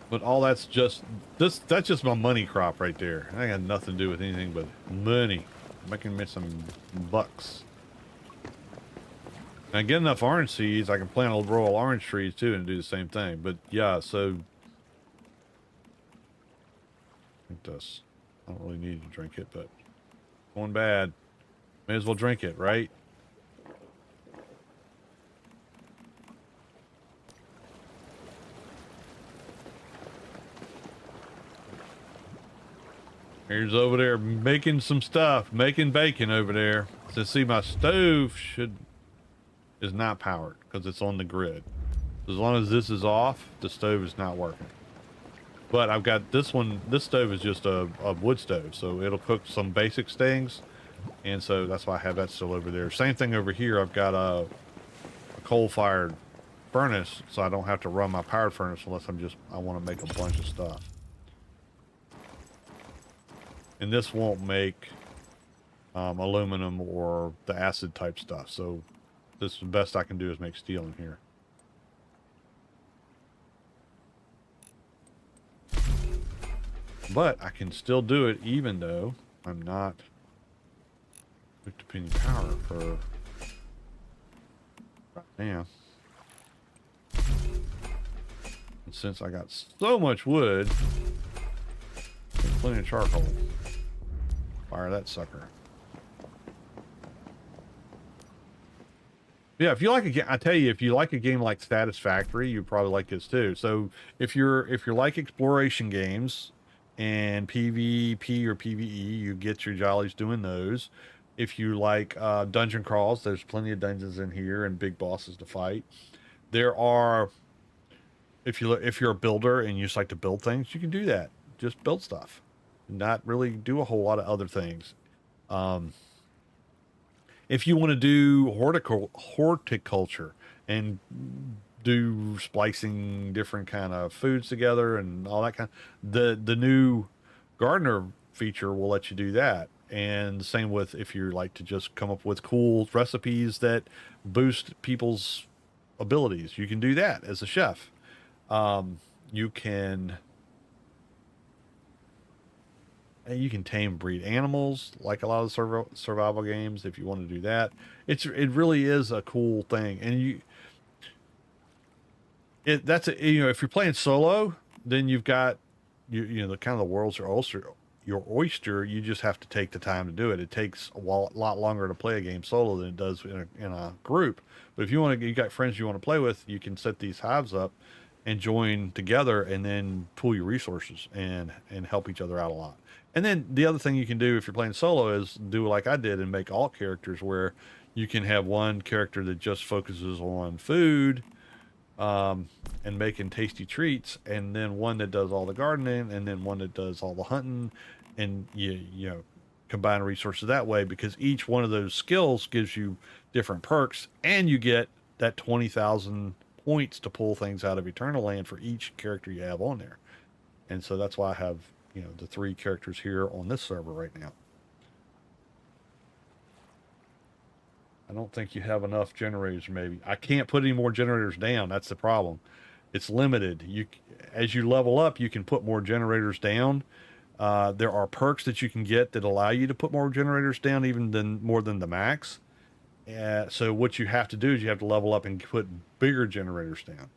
But all that's just that's just my money crop right there. I got nothing to do with anything but money. Making me some bucks. And I get enough orange seeds, I can plant a row of orange trees too and do the same thing. But yeah, so I think this. I don't really need to drink it, but going bad. May as well drink it, right? Here's over there making some stuff, making bacon over there. So see, my stove is not powered because it's on the grid. As long as this is off, the stove is not working. But I've got this one. This stove is just a wood stove, so it'll cook some basic things, and so that's why I have that still over there. Same thing over here. I've got a coal-fired furnace, so I don't have to run my powered furnace unless I want to make a bunch of stuff. And this won't make aluminum or the acid type stuff. So this the best I can do is make steel in here. But I can still do it even though I'm not hooked up any power for right now. And since I got so much wood, there's plenty of charcoal. Fire that sucker. Yeah, if you like a game, I tell you, if you like a game like Satisfactory, you probably like this too. So if you're like exploration games and PvP or PvE, you get your jollies doing those. If you like dungeon crawls, there's plenty of dungeons in here and big bosses to fight. There are, if you're a builder and you just like to build things, you can do that. Just build stuff. Not really do a whole lot of other things. If you want to do horticulture and do splicing different kind of foods together and all that kind of, the new gardener feature will let you do that. And the same with if you like to just come up with cool recipes that boost people's abilities, you can do that as a chef. You can tame breed animals like a lot of the survival games if you want to do that. It really is a cool thing. And if you're playing solo, then you've got the kind of the world's your oyster. You just have to take the time to do it. It takes a lot longer to play a game solo than it does in a group. But if you got friends you want to play with, you can set these hives up and join together and then pool your resources and help each other out a lot. And then the other thing you can do if you're playing solo is do like I did and make alt characters where you can have one character that just focuses on food and making tasty treats, and then one that does all the gardening, and then one that does all the hunting, and you combine resources that way, because each one of those skills gives you different perks, and you get that 20,000 points to pull things out of Eternal Land for each character you have on there. And so that's why I have the 3 characters here on this server right now. I don't think you have enough generators. Maybe I can't put any more generators down. That's the problem. It's limited. As you level up, you can put more generators down. There are perks that you can get that allow you to put more generators down, more than the max. So what you have to do is you have to level up and put bigger generators down,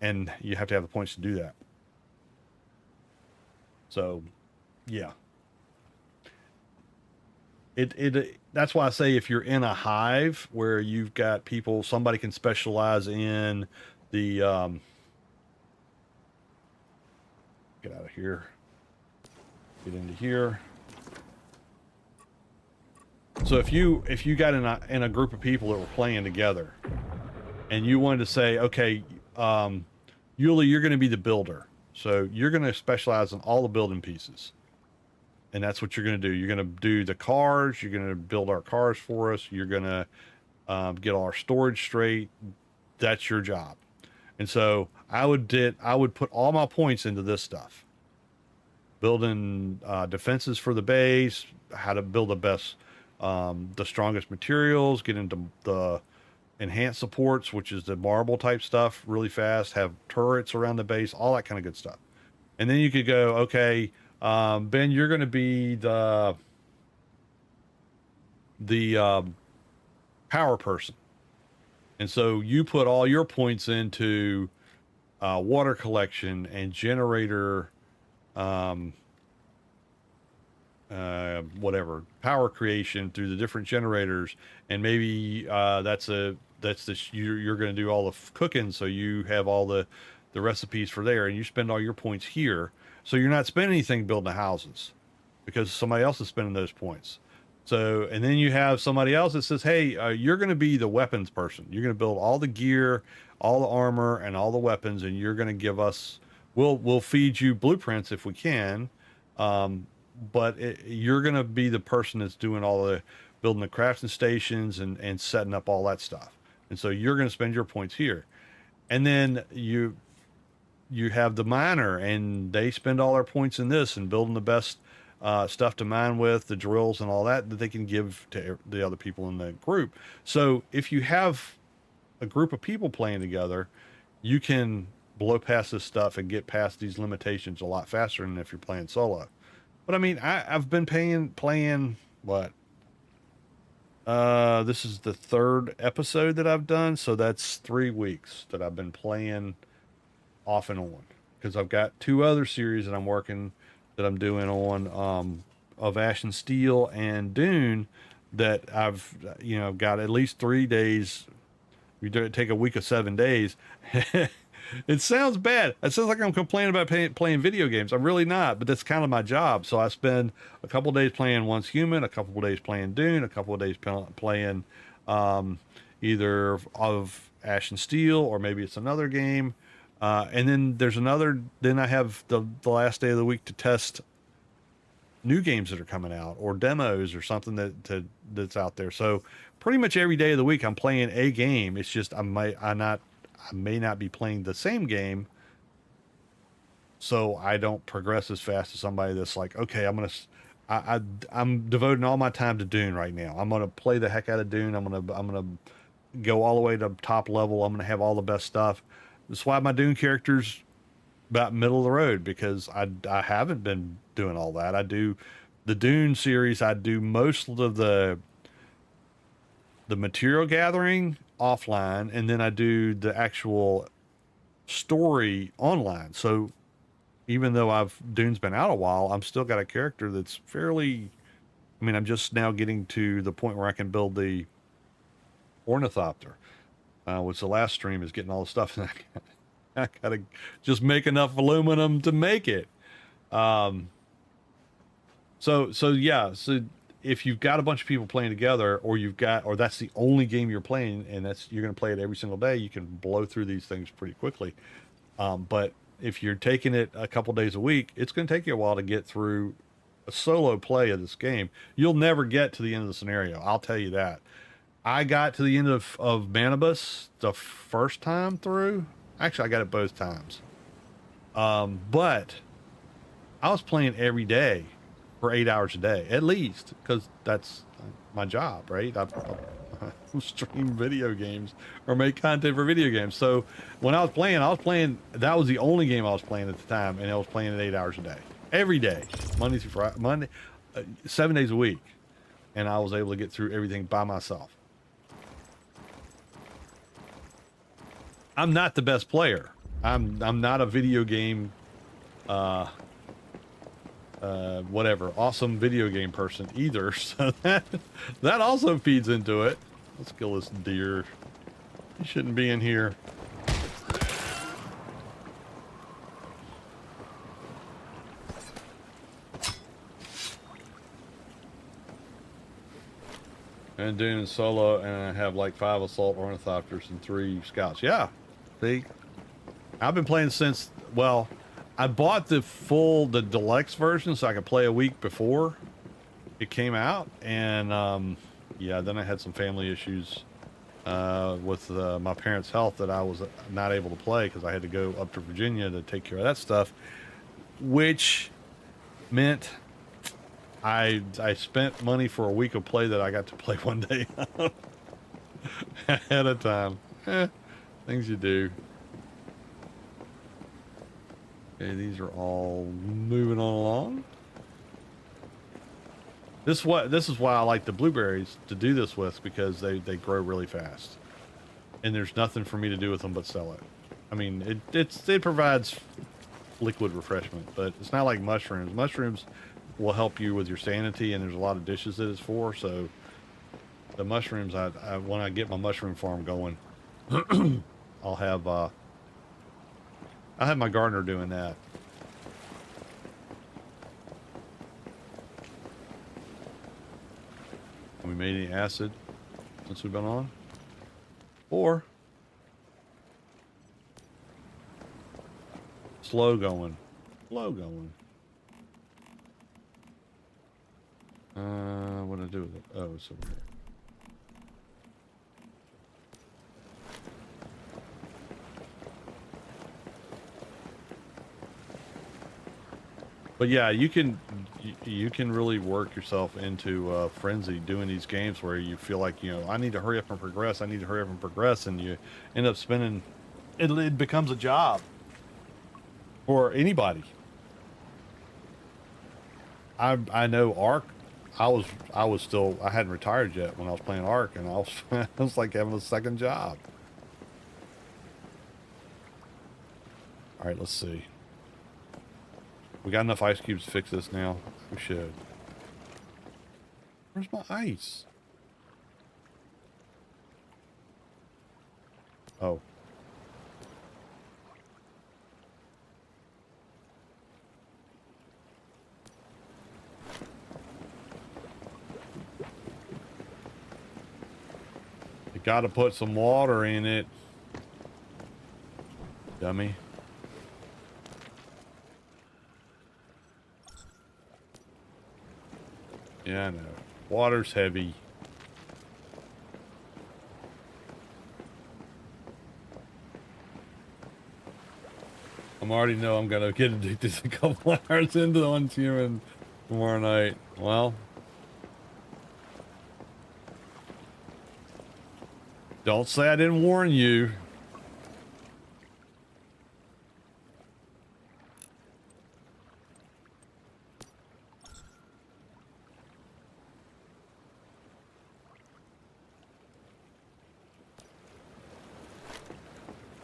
and you have to have the points to do that. So, yeah. That's why I say if you're in a hive where you've got people, somebody can specialize in the get out of here, get into here. So if you got in a group of people that were playing together, and you wanted to say, okay, Yuli, you're going to be the builder, so you're going to specialize in all the building pieces. And that's what you're going to do. You're going to do the cars. You're going to build our cars for us. You're going to get all our storage straight. That's your job. And so I would put all my points into this stuff. Building defenses for the base, how to build the strongest materials, get into the enhanced supports, which is the marble type stuff really fast, have turrets around the base, all that kind of good stuff. And then you could go, okay, Ben, you're going to be the power person. And so you put all your points into water collection and generator, whatever, power creation through the different generators. And maybe you're going to do all the cooking. So you have all the recipes for there, and you spend all your points here. So you're not spending anything building the houses because somebody else is spending those points. So, and then you have somebody else that says, hey, you're going to be the weapons person. You're going to build all the gear, all the armor, and all the weapons, and you're going to give us, we'll feed you blueprints if we can. But you're going to be the person that's doing all the building the crafting stations and setting up all that stuff. And so you're going to spend your points here. And then you have the miner, and they spend all their points in this and building the best stuff to mine with, the drills and all that they can give to the other people in the group. So if you have a group of people playing together, you can blow past this stuff and get past these limitations a lot faster than if you're playing solo. But I mean, I've been playing what? This is the 3rd episode that I've done, so that's 3 weeks that I've been playing off and on, because I've got 2 other series that I'm doing on of Ash and Steel and Dune that I've got at least 3 days. We take a week of 7 days. It sounds bad. It sounds like I'm complaining about playing video games. I'm really not, but that's kind of my job. So I spend a couple of days playing Once Human, a couple of days playing Dune, a couple of days playing either of Ash and Steel, or maybe it's another game. And then then I have the last day of the week to test new games that are coming out, or demos or something that's out there. So pretty much every day of the week I'm playing a game. It's just I may not be playing the same game, so I don't progress as fast as somebody that's like, okay, I'm devoting all my time to Dune right now. I'm gonna play the heck out of Dune. I'm gonna go all the way to top level. I'm gonna have all the best stuff. That's why my Dune character's about middle of the road, because I haven't been doing all that. I do the Dune series. I do most of the material gathering offline, and then I do the actual story online. So even though Dune's been out a while, I'm still got a character that's fairly, I'm just now getting to the point where I can build the ornithopter, which the last stream is getting all the stuff. I gotta just make enough aluminum to make it. So if you've got a bunch of people playing together, or that's the only game you're playing, and you're going to play it every single day, you can blow through these things pretty quickly. But if you're taking it a couple days a week, it's going to take you a while to get through a solo play of this game. You'll never get to the end of the scenario, I'll tell you that. I got to the end of manibus the first time through. Actually, I got it both times. But I was playing every day for 8 hours a day, at least, because that's my job, right? I stream video games or make content for video games. So when I was playing, that was the only game I was playing at the time, and I was playing it 8 hours a day, every day, Monday through Friday, 7 days a week. And I was able to get through everything by myself. I'm not the best player. I'm not a video game, whatever, awesome video game person either. So that also feeds into it. Let's kill this deer. He shouldn't be in here. And doing solo, and I have like 5 assault ornithopters and 3 scouts. Yeah, see, I've been playing since, well, I bought the deluxe version so I could play a week before it came out, and yeah, then I had some family issues with my parents' health that I was not able to play because I had to go up to Virginia to take care of that stuff, which meant I spent money for a week of play that I got to play one day ahead of time. Things you do. Okay, these are all moving on along. This is why I like the blueberries to do this with, because they grow really fast. and there's nothing for me to do with them but sell it. I mean, it provides liquid refreshment, but it's not like mushrooms. Mushrooms will help you with your sanity, and there's a lot of dishes that it's for. So the mushrooms, when I get my mushroom farm going, I'll have my gardener doing that. Have we made any acid since we've been on? Or slow going. Slow going. What do I do with it? Oh, it's over here. But yeah, you can really work yourself into frenzy doing these games where you feel like, you know, I need to hurry up and progress. I need to hurry up and progress, and you end up spending. It becomes a job for anybody. I know Ark. I hadn't retired yet when I was playing Ark, and I was like having a second job. All right, let's see. We got enough ice cubes to fix this now. We should. Where's my ice? Oh. You gotta put some water in it. Dummy. Yeah, I know. Water's heavy. I'm already know I'm gonna get addicted a couple hours into the one human tomorrow night. Well, don't say I didn't warn you.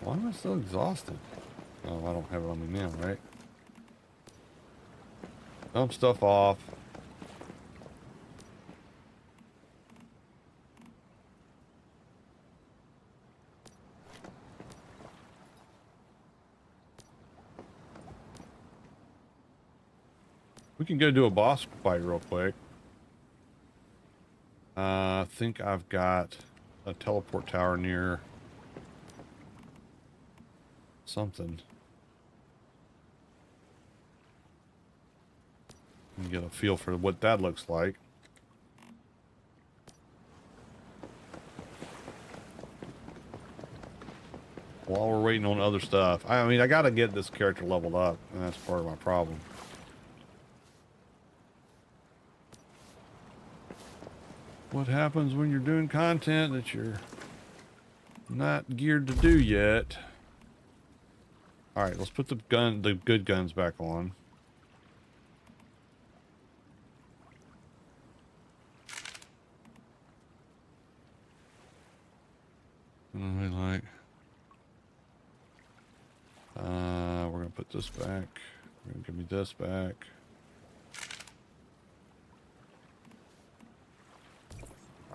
Why am I so exhausted? Oh, I don't have it on me now, right? Dump stuff off. We can go do a boss fight real quick. I think I've got a teleport tower near something. You can get a feel for what that looks like. While we're waiting on other stuff. I mean, I gotta get this character leveled up, and that's part of my problem. What happens when you're doing content that you're not geared to do yet? All right, let's put the good guns back on. What do we like? We're gonna put this back. We're gonna give me this back.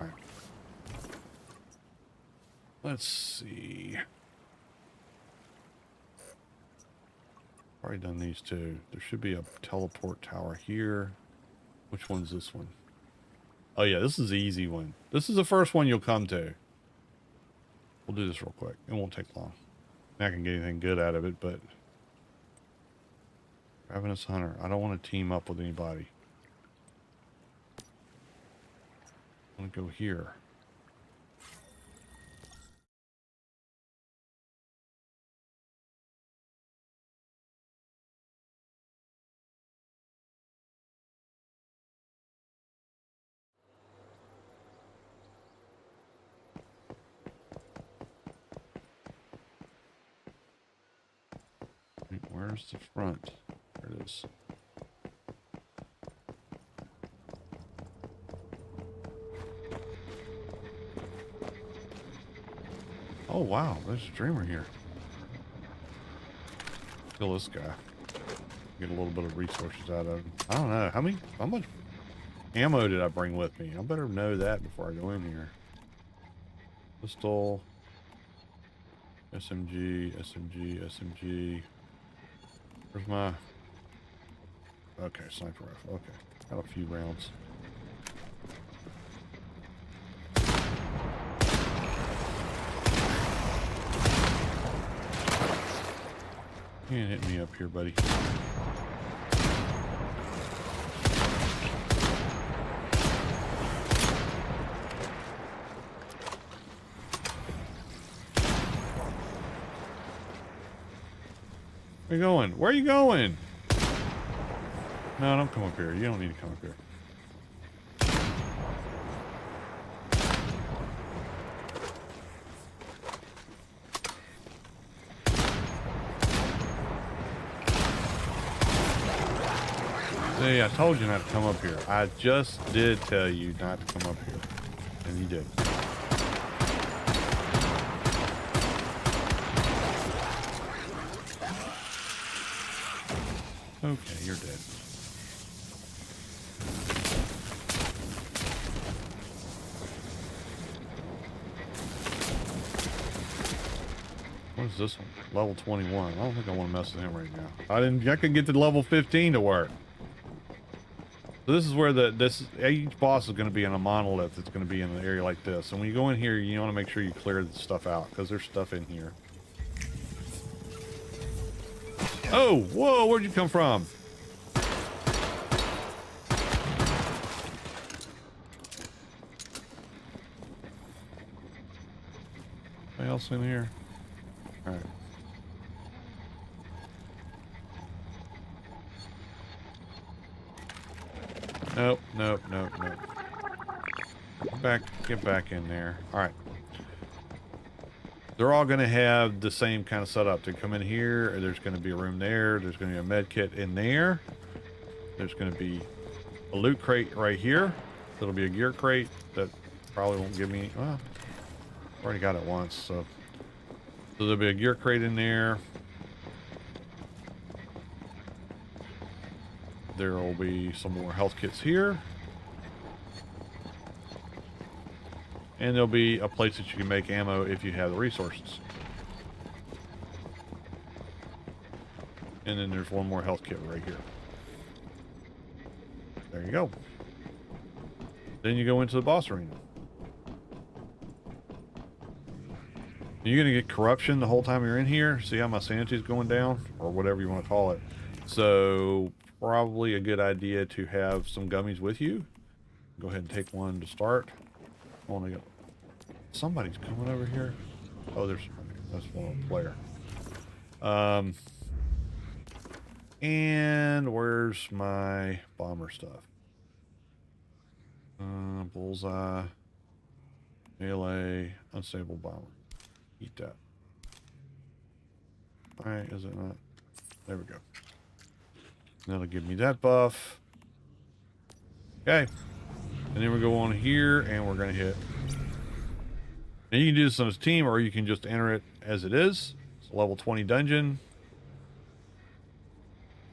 All right. Let's see. Already done these two. There should be a teleport tower here. Which one's this one? Oh yeah, this is the easy one. This is the first one you'll come to. We'll do this real quick. It won't take long. Not gonna get anything good out of it, but Ravenous Hunter. I don't want to team up with anybody. I want to go here. Wait, where's the front? There it is. Oh wow, there's a dreamer here. Kill this guy. Get a little bit of resources out of him. I don't know. How much ammo did I bring with me? I better know that before I go in here. Pistol. SMG, SMG, SMG. Where's my... Okay, sniper rifle. Okay. Got a few rounds. You can't hit me up here, buddy. Where you going? Where are you going? No, don't come up here. You don't need to come up here. See, I told you not to come up here. I just did tell you not to come up here. And you did. Okay, you're dead. What is this one? Level 21. I don't think I want to mess with him right now. I could get to level 15 to work. So this is where each boss is going to be in a monolith that's going to be in an area like this. And when you go in here, you want to make sure you clear the stuff out because there's stuff in here. Oh, whoa, where'd you come from? Anything else in here? All right. Nope, nope, nope, nope. Get back in there. All right. They're all going to have the same kind of setup. They come in here, or there's going to be a room there. There's going to be a med kit in there. There's going to be a loot crate right here. That'll be a gear crate that probably won't give me... Well, I've already got it once, so there'll be a gear crate in there. There will be some more health kits here. And there'll be a place that you can make ammo if you have the resources. And then there's one more health kit right here. There you go. Then you go into the boss arena. You're going to get corruption the whole time you're in here. See how my sanity's going down? Or whatever you want to call it. So, probably a good idea to have some gummies with you. Go ahead and take one to start. I want to go. Somebody's coming over here. Oh, there's somebody. That's one player. And where's my bomber stuff? Bullseye, melee, unstable bomber. Eat that. All right, is it not? There we go. That'll give me that buff. Okay. And then we go on here and we're going to hit. And you can do this on his team or you can just enter it as it is. It's a level 20 dungeon.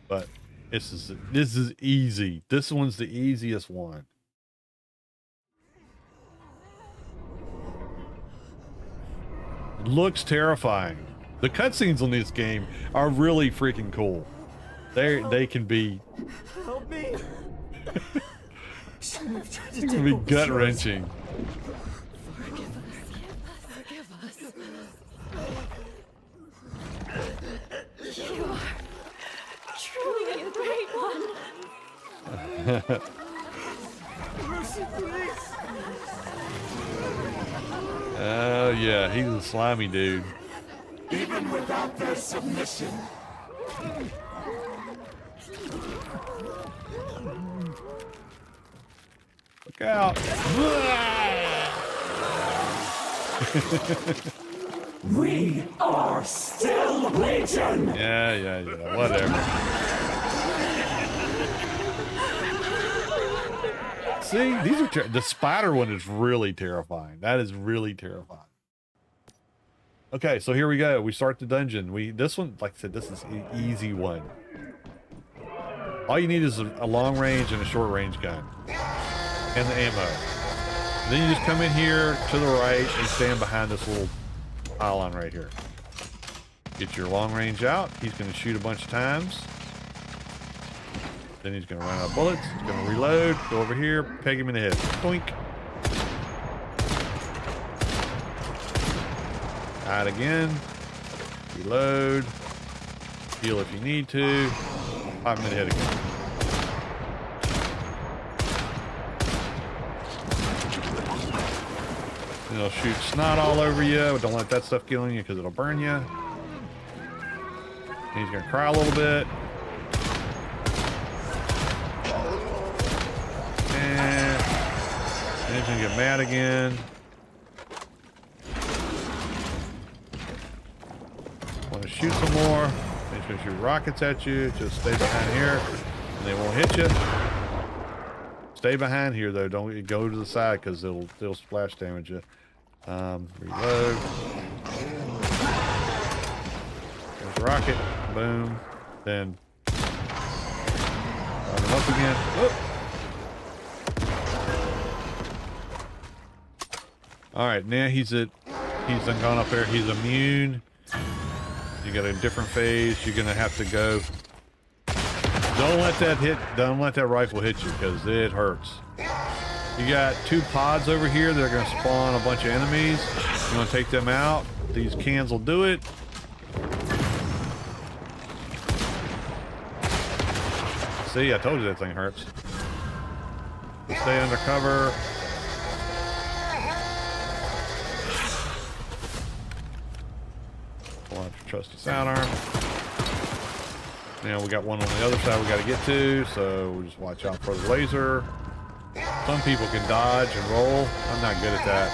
But this is easy. This one's the easiest one. It looks terrifying. The cutscenes on this game are really freaking cool. They can be. Help me! It can be gut wrenching. Forgive us. You are truly a great one. Mercy, please! Oh yeah, he's a slimy dude. Even without their submission. Look out. We are still Legion! Yeah, whatever. See, these are the spider one is really terrifying. That is really terrifying. Okay, so here we go. We start the dungeon. This one, like I said, this is an easy one. All you need is a long range and a short range gun. And the ammo. Then you just come in here to the right and stand behind this little pylon right here. Get your long range out. He's going to shoot a bunch of times. Then he's going to run out of bullets. He's going to reload. Go over here. Peg him in the head. Doink. Hide again. Reload. Heal if you need to. Pop him in the head again. And it'll shoot snot all over you. Don't let that stuff get on you because it'll burn you. And he's going to cry a little bit. And then he's going to get mad again. Want to shoot some more. Then he's going to shoot rockets at you. Just stay behind here and they won't hit you. Stay behind here though. Don't go to the side because they'll splash damage you. Reload. There's rocket. Boom. Then run him up again. Whoop. All right, now he's done gone up there. He's immune. You got a different phase. You're gonna have to go. Don't let that rifle hit you because it hurts. You got 2 pods over here that are gonna spawn a bunch of enemies. You wanna take them out. These cans will do it. See, I told you that thing hurts. Stay under cover. Pull out your trusty sidearm. Now we got one on the other side we got to get to, so we'll just watch out for the laser. Some people can dodge and roll. I'm not good at that.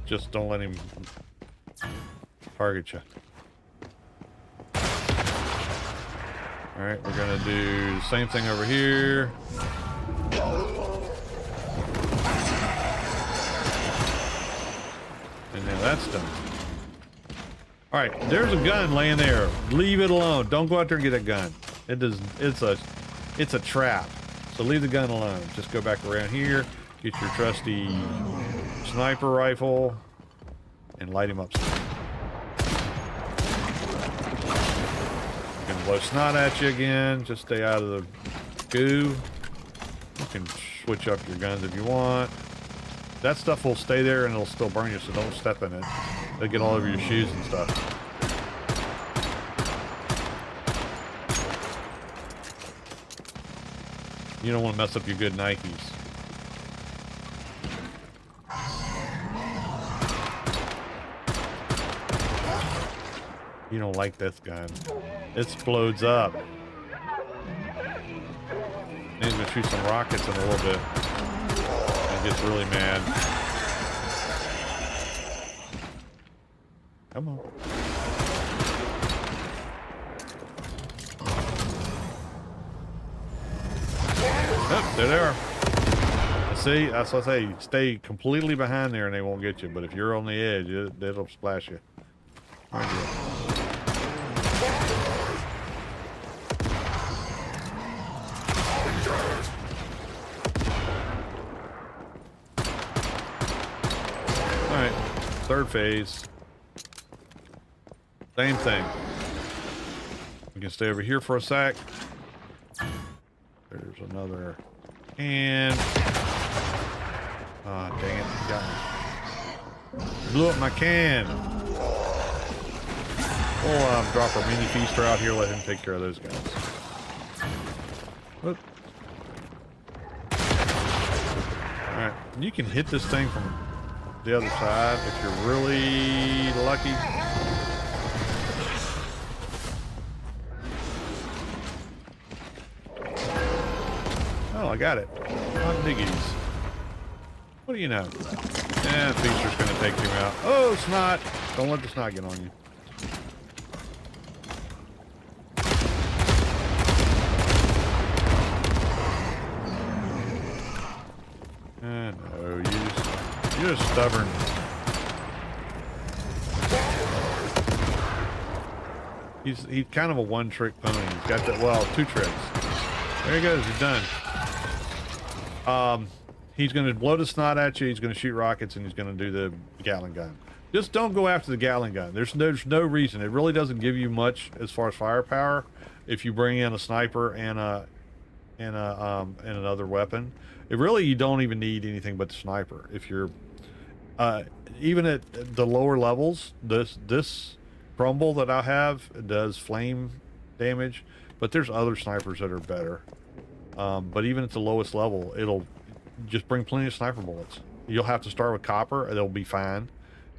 Just don't let him target you. All right, we're gonna do the same thing over here. And now that's done. All right, there's a gun laying there. Leave it alone. Don't go out there and get a gun. It's a trap. So leave the gun alone. Just go back around here, get your trusty sniper rifle, and light him up. You can blow snot at you again. Just stay out of the goo. You can switch up your guns if you want. That stuff will stay there and it'll still burn you, so don't step in it. It'll get all over your shoes and stuff. You don't want to mess up your good Nikes. You don't like this gun. It explodes up. And he's gonna shoot some rockets in a little bit. And gets really mad. Come on. Oh, there they are. See, that's what I say. Stay completely behind there and they won't get you. But if you're on the edge, it'll splash you. Right here. Alright, third phase. Same thing. We can stay over here for a sec. There's another can. Ah, dang it, you got me. Blew up my can. We'll drop our mini feaster out here, let him take care of those guys. Whoop. Alright, you can hit this thing from the other side if you're really lucky. Oh, I got it. Hot diggies. What do you know? Yeah, feature's gonna take him out. Oh, snot! Don't let the snot get on you. No, you're just stubborn. He's kind of a one-trick pony. He's got that, well, 2 tricks. There he goes. He's done. He's going to blow the snot at you. He's going to shoot rockets, and he's going to do the Gatling gun. Just don't go after the Gatling gun. There's no reason. It really doesn't give you much as far as firepower if you bring in a sniper and another weapon. You don't even need anything but the sniper. If you're even at the lower levels, this crumble that I have does flame damage, but there's other snipers that are better. But even at the lowest level, it'll just bring plenty of sniper bullets. You'll have to start with copper, and they'll be fine.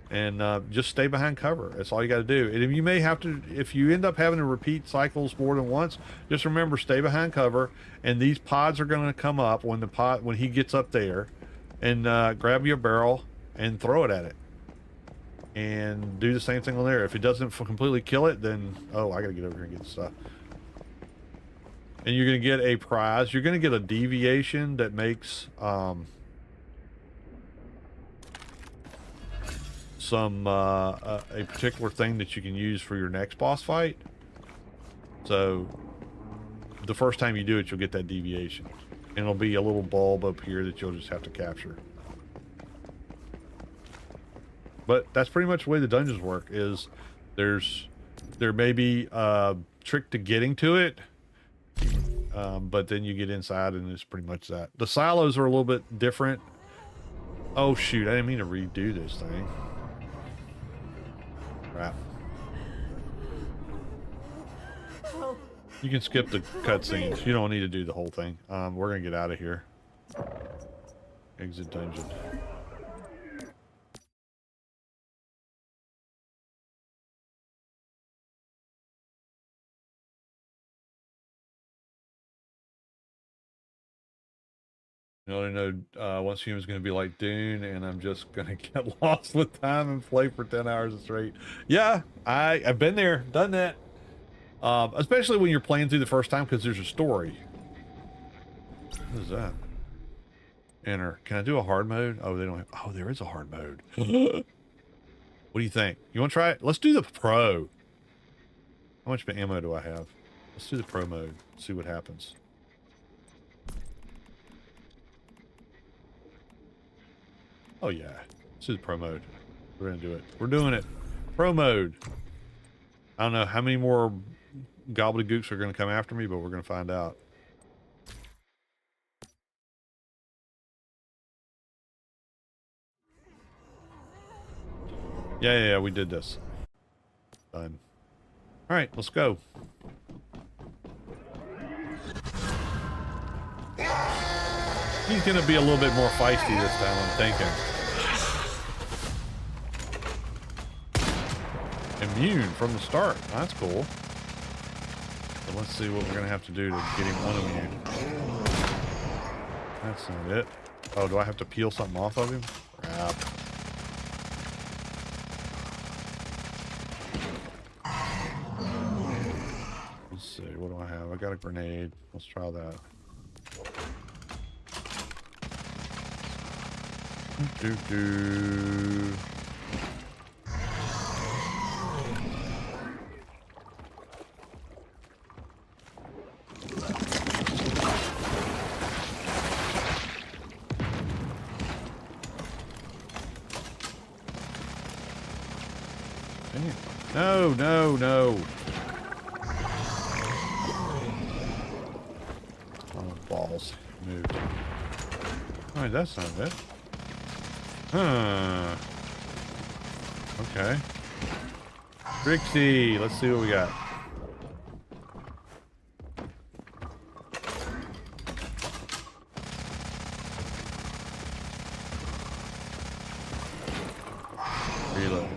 And just stay behind cover. That's all you got to do. And you may have to, if you end up having to repeat cycles more than once, just remember, stay behind cover. And these pods are going to come up when he gets up there, and grab your barrel and throw it at it. And do the same thing on there. If it doesn't completely kill it, then, oh, I got to get over here and get the stuff. And you're going to get a prize. You're going to get a deviation that makes a particular thing that you can use for your next boss fight. So the first time you do it, you'll get that deviation, and it'll be a little bulb up here that you'll just have to capture. But that's pretty much the way the dungeons work. Is there may be a trick to getting to it, but then you get inside and it's pretty much that. The silos are a little bit different. Oh shoot, I didn't mean to redo this thing. Crap. You can skip the cutscenes. You don't need to do the whole thing. We're gonna get out of here. Exit dungeon. You know, once humans going to be like Dune, and I'm just going to get lost with time and play for 10 hours straight. Yeah, I've been there, done that. Especially when you're playing through the first time, because there's a story. What is that? Enter. Can I do a hard mode? Oh, they don't have... Oh, there is a hard mode. What do you think? You want to try it? Let's do the pro. How much ammo do I have? Let's do the pro mode. See what happens. Oh yeah, this is pro mode. We're gonna do it. We're doing it. Pro mode. I don't know how many more gobbledygooks are gonna come after me, but we're gonna find out. Yeah, we did this. Done. All right, let's go. He's gonna be a little bit more feisty this time, I'm thinking. Immune from the start. That's cool. So let's see what we're gonna have to do to get him unimmune. That's not it. Oh, do I have to peel something off of him? Crap. Let's see, what do I have? I got a grenade. Let's try that. Do. No. Oh, balls. Moved. Alright, that's not it. Huh. Okay. Trixie, let's see what we got. Reload.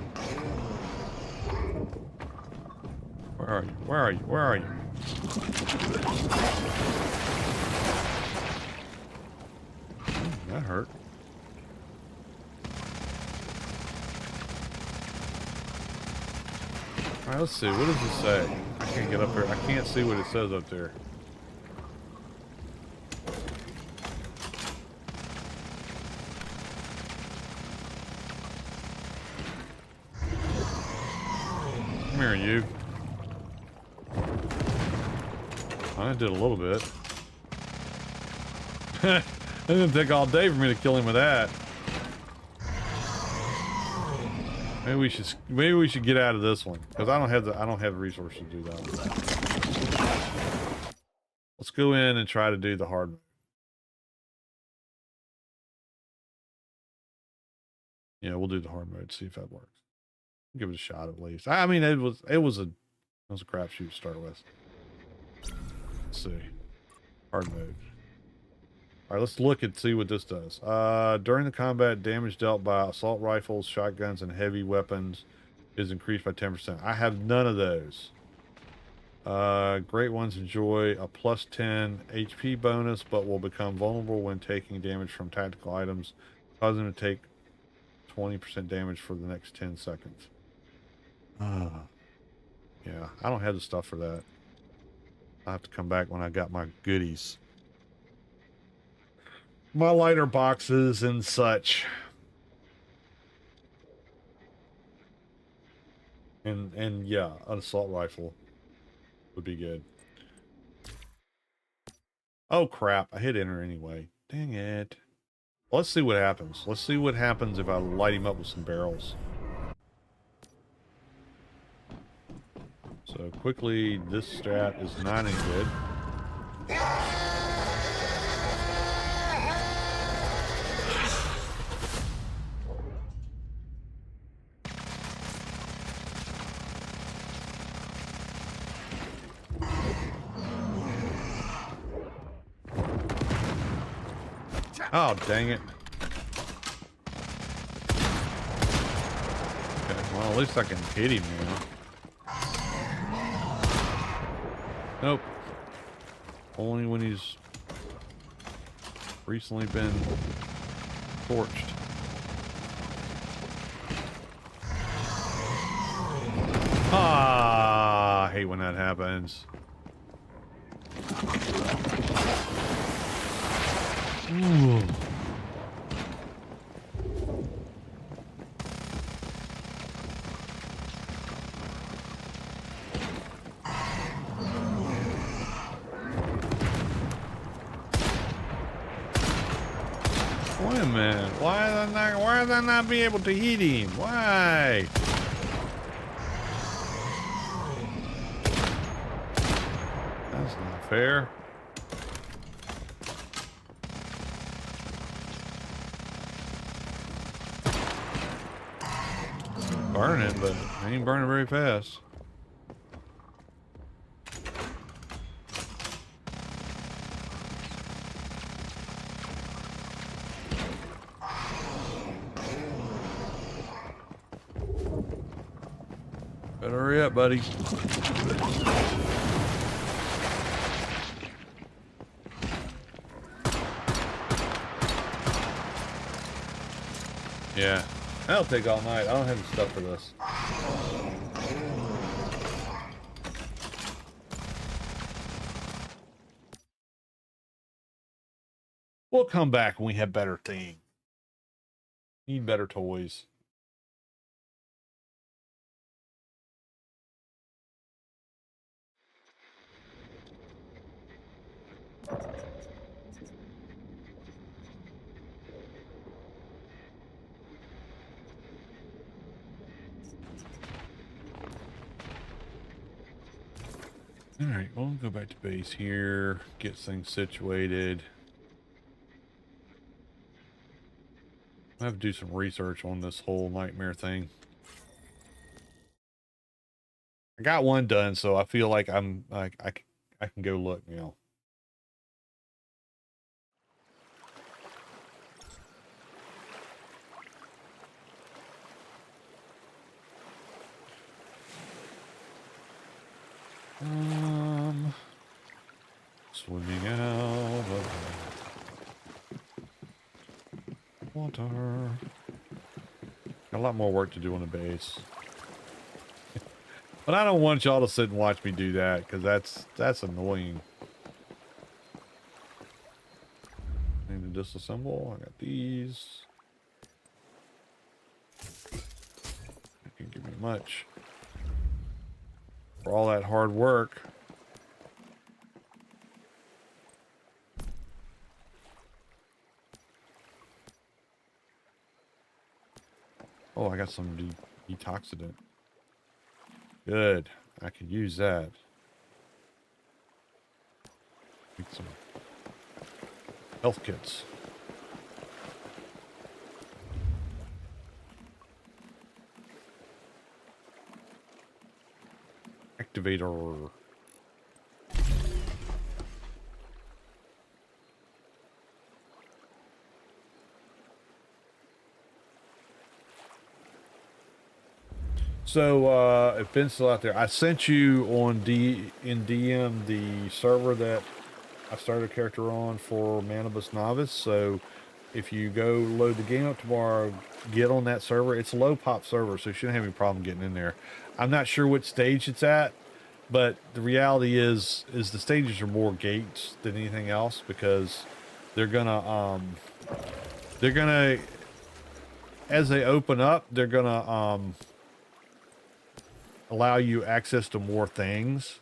Where are you? That hurt. Alright, let's see. What does it say? I can't get up here. I can't see what it says up there. Come here, you. I did a little bit. It didn't take all day for me to kill him with that. Maybe we should get out of this one because I don't have the resources to do that one. Let's go in and try to do the hard mode. Yeah, we'll do the hard mode, see if that works. Give it a shot at least. I mean, it was a crapshoot to start with. Let's see. Hard mode. All right, let's look and see what this does. During the combat, damage dealt by assault rifles, shotguns, and heavy weapons is increased by 10%. I have none of those. Great ones enjoy a plus 10 HP bonus, but will become vulnerable when taking damage from tactical items, causing them to take 20% damage for the next 10 seconds. Yeah, I don't have the stuff for that. I'll have to come back when I got my goodies. My lighter boxes and such. And yeah, an assault rifle would be good. Oh crap, I hit enter anyway. Dang it. Let's see what happens. Let's see what happens if I light him up with some barrels. So quickly, this strat is not any good. Oh, dang it. Okay, well, at least I can hit him now. Nope. Only when he's recently been torched. Ah, I hate when that happens. Ooh. Wait a minute. Why did I not be able to hit him? Why? That's not fair. Burning, but I ain't burning very fast. Better hurry up, buddy. Yeah, that'll take all night. I don't have the stuff for this. We'll come back when we have better things. Need better toys. All right, well, we'll go back to base here, get things situated. I have to do some research on this whole nightmare thing. I got one done, so I feel like I can go look now. Swimming out of water. Got a lot more work to do on the base. But I don't want y'all to sit and watch me do that, because that's annoying. Need to disassemble. I got these. That can't give me much. For all that hard work. Oh, I got some detoxidant. Good. I could use that. Make some health kits. Activator. So, if Ben's still out there, I sent you on in DM the server that I started a character on for Manibus Novice. So, if you go load the game up tomorrow, get on that server. It's a low pop server, so you shouldn't have any problem getting in there. I'm not sure what stage it's at, but the reality is the stages are more gates than anything else because they're gonna as they open up, they're gonna allow you access to more things.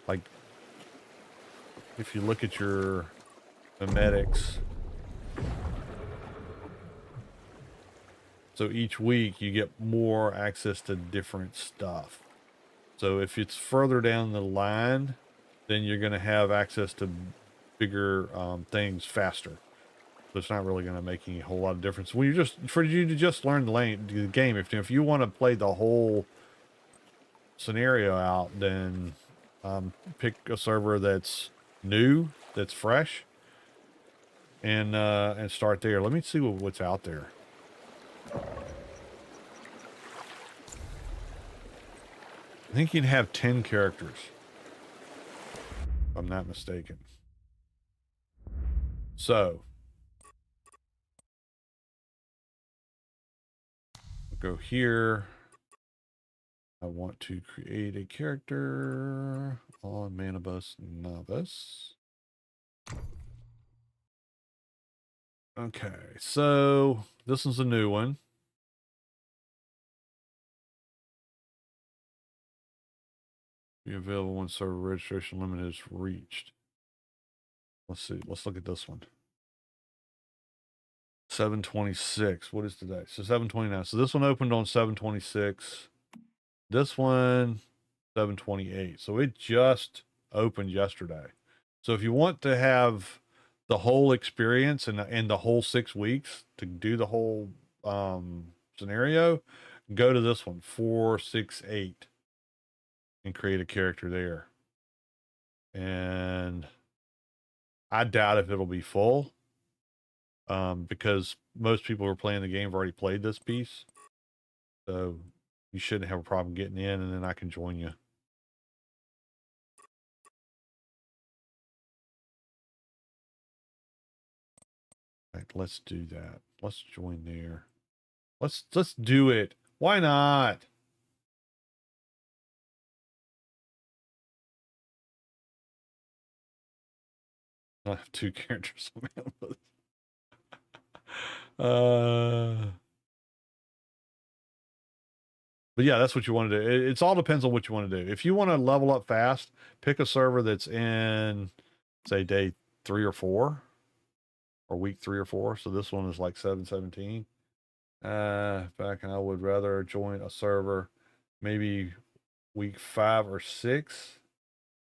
Like if you look at your memetics, so each week you get more access to different stuff. So if it's further down the line, then you're going to have access to bigger things faster. So it's not really going to make any whole lot of difference. When you just for you to just learn the game, if you want to play the whole scenario out, then pick a server that's new, that's fresh, and start there. Let me see what's out there. I think you can have 10 characters, if I'm not mistaken. So I'll go here. I want to create a character on Manibus Novice. Okay, so this is a new one. Be available when server registration limit is reached. Let's see. Let's look at this one. 7/26. What is today? So 7/29. So this one opened on 7/26. This one 7/28. So it just opened yesterday. So if you want to have the whole experience and the whole 6 weeks to do the whole scenario, go to this one 468 and create a character there. And I doubt if it'll be full, because most people who are playing the game have already played this piece. So you shouldn't have a problem getting in, and then I can join you. All right, let's do that. Let's join there. Let's do it. Why not? I have 2 characters on Manibus. But yeah, that's what you want to do. It's all depends on what you want to do. If you want to level up fast, pick a server that's in, say, day 3 or 4, or week 3 or 4. So this one is like 7/17. Back, and I would rather join a server maybe week 5 or 6.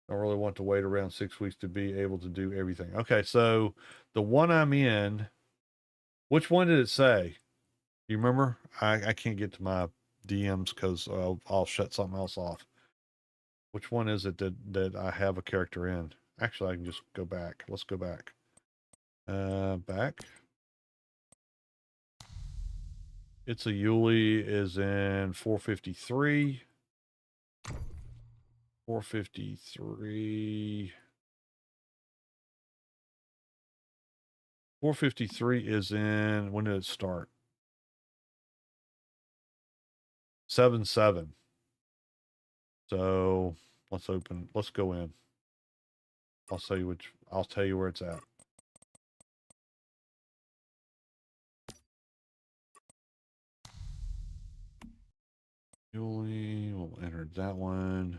Don't really want to wait around 6 weeks to be able to do everything. Okay, so the one I'm in, which one did it say? You remember? I can't get to my DMs because I'll shut something else off. Which one is it that I have a character in? Actually, I can just go back. Let's go back. Back. It's a Yuli is in 453. 453. 453 is in, when did it start? 7/7. So let's go in. I'll tell you where it's at. Julie, we'll enter that one.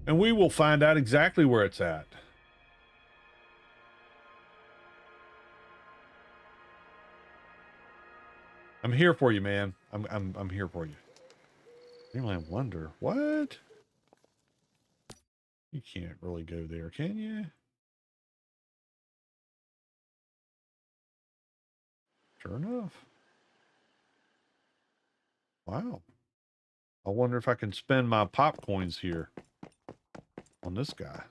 And we will find out exactly where it's at. I'm here for you, man. I'm here for you. Dreamland Wonder. What? You can't really go there, can you? Sure enough. Wow. I wonder if I can spend my pop coins here on this guy.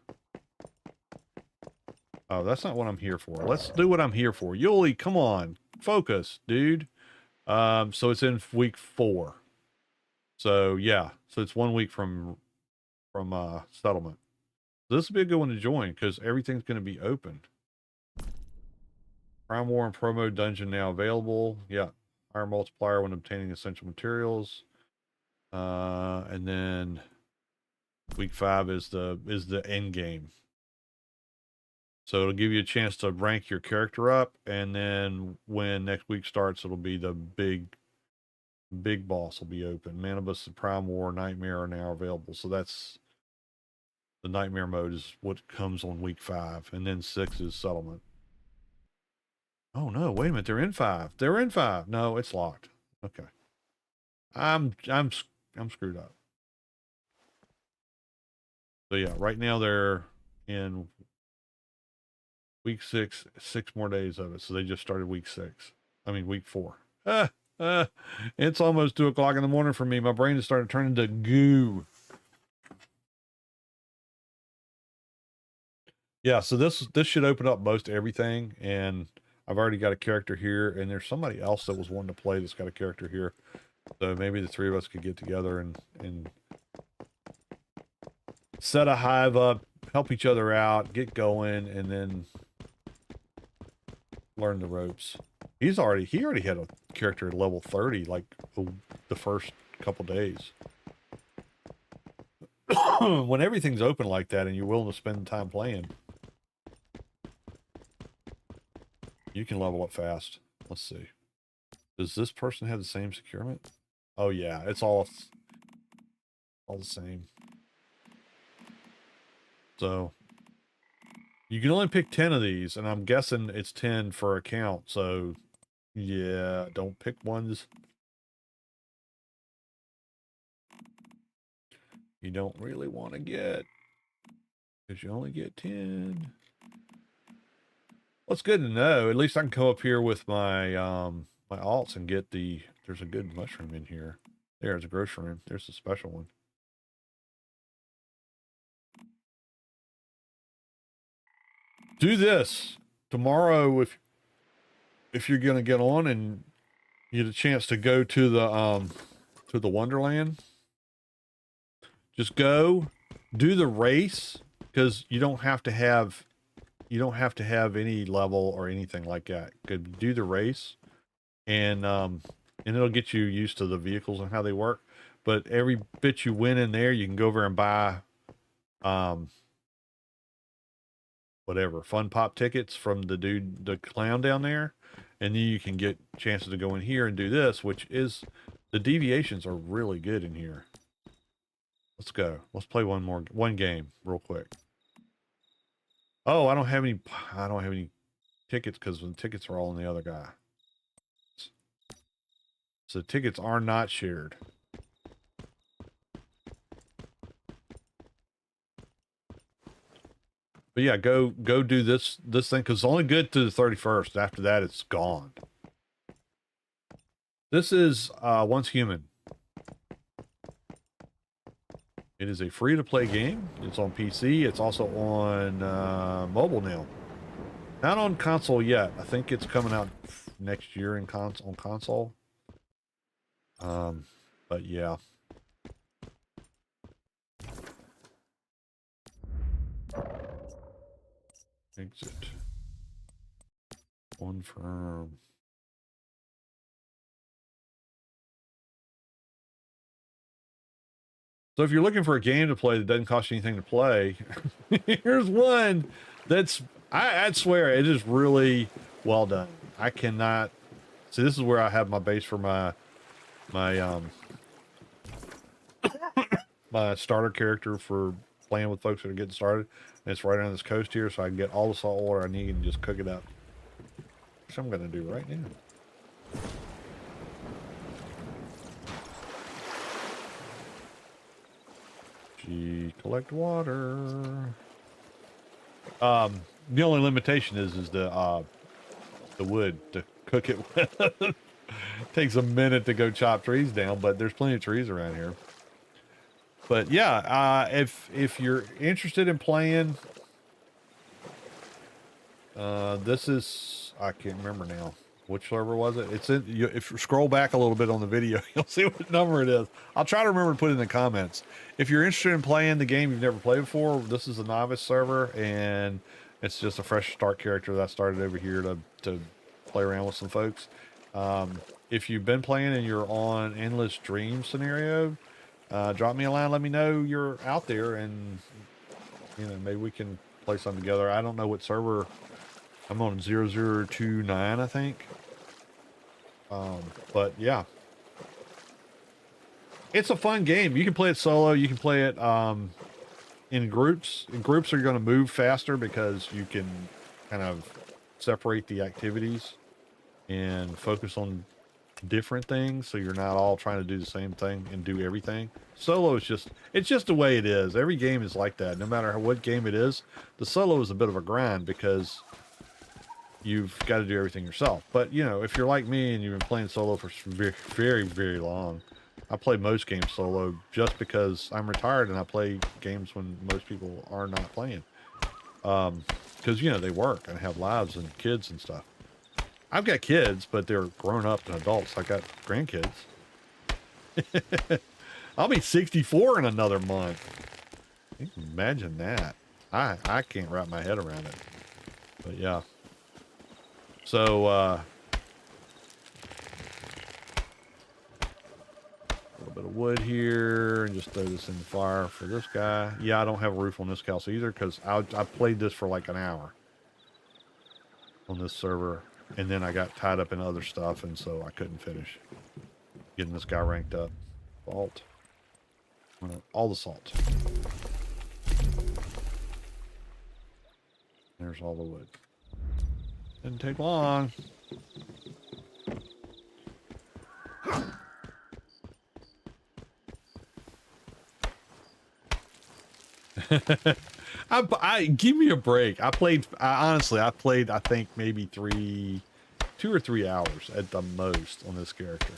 Oh, that's not what I'm here for. Let's do what I'm here for. Yuli, come on. Focus, dude. So it's in week 4. So yeah. So it's 1 week from settlement. This would be a good one to join because everything's going to be open. Prime War and promo dungeon now available. Yeah. Higher multiplier when obtaining essential materials. And then week 5 is the end game. So it'll give you a chance to rank your character up, and then when next week starts, it'll be the big boss will be open. Manibus and Prime War Nightmare are now available. So that's the Nightmare mode is what comes on week 5, and then 6 is settlement. Oh no, wait a minute, they're in 5. They're in 5. No, it's locked. Okay. I'm screwed up. So yeah, right now they're in week 6, 6 more days of it. So they just started week 6. I mean, week 4. It's almost 2 o'clock in the morning for me. My brain has started turning to goo. Yeah, so this should open up most everything, and I've already got a character here, and there's somebody else that was wanting to play that's got a character here. So maybe the 3 of us could get together and set a hive up, help each other out, get going, and then learn the ropes. He already had a character at level 30 like the first couple days. When everything's open like that and you're willing to spend time playing, you can level up fast. Let's see. Does this person have the same securement? Oh yeah, it's all the same. So you can only pick 10 of these, and I'm guessing it's 10 for a count. So yeah, don't pick ones you don't really want to get, because you only get 10. Well, it's good to know. At least I can come up here with my my alts and get there's a good mushroom in here. There's a grocery room. There's a special one. Do this tomorrow if you're gonna get on and you get a chance to go to the Wonderland. Just go do the race, because you don't have to have any level or anything like that. Could do the race, and it'll get you used to the vehicles and how they work. But every bit you win in there, you can go over and buy whatever fun pop tickets from the clown down there, and then you can get chances to go in here and do this, which is the deviations are really good in here. Let's go. Let's play one game real quick. Oh, I don't have any tickets because the tickets are all on the other guy. So tickets are not shared. But yeah, go do this thing, because it's only good to the 31st. After that, it's gone. This is Once Human. It is a free-to-play game. It's on PC. It's also on mobile now. Not on console yet. I think it's coming out next year on console. But yeah. Exit. Confirm. So if you're looking for a game to play that doesn't cost you anything to play, here's one that's, I'd swear it is really well done. I cannot see, this is where I have my base for my my starter character for playing with folks that are getting started. And it's right on this coast here, so I can get all the salt water I need and just cook it up, which I'm going to do right now. Fishy, collect water. The only limitation is the wood to cook it with. Takes a minute to go chop trees down, but there's plenty of trees around here. But yeah, if you're interested in playing, this is, I can't remember now. Which server was it? It's in, if you scroll back a little bit on the video, you'll see what number it is. I'll try to remember to put it in the comments. If you're interested in playing the game you've never played before, this is a novice server, and it's just a fresh start character that I started over here to play around with some folks. If you've been playing and you're on Endless Dream scenario, drop me a line, let me know you're out there, and you know, maybe we can play something together. I don't know what server. I'm on 0029, I think. But yeah, it's a fun game. You can play it solo. You can play it in groups. In groups are going to move faster because you can kind of separate the activities and focus on different things, so you're not all trying to do the same thing and do everything. Solo is just, it's just the way it is. Every game is like that. No matter what game it is, the solo is a bit of a grind because you've got to do everything yourself. But you know, if you're like me and you've been playing solo for very, very, very long, I play most games solo just because I'm retired and I play games when most people are not playing. Because you know, they work and have lives and kids and stuff. I've got kids, but they're grown up and adults. I got grandkids. I'll be 64 in another month. You can imagine that. I can't wrap my head around it. But yeah. So, a little bit of wood here, and just throw this in the fire for this guy. Yeah, I don't have a roof on this house either, because I played this for like an hour on this server, and then I got tied up in other stuff, and so I couldn't finish getting this guy ranked up. Salt. All the salt. There's all the wood. Didn't take long. I give me a break. Honestly, I played, I think maybe 2 or 3 hours at the most on this character,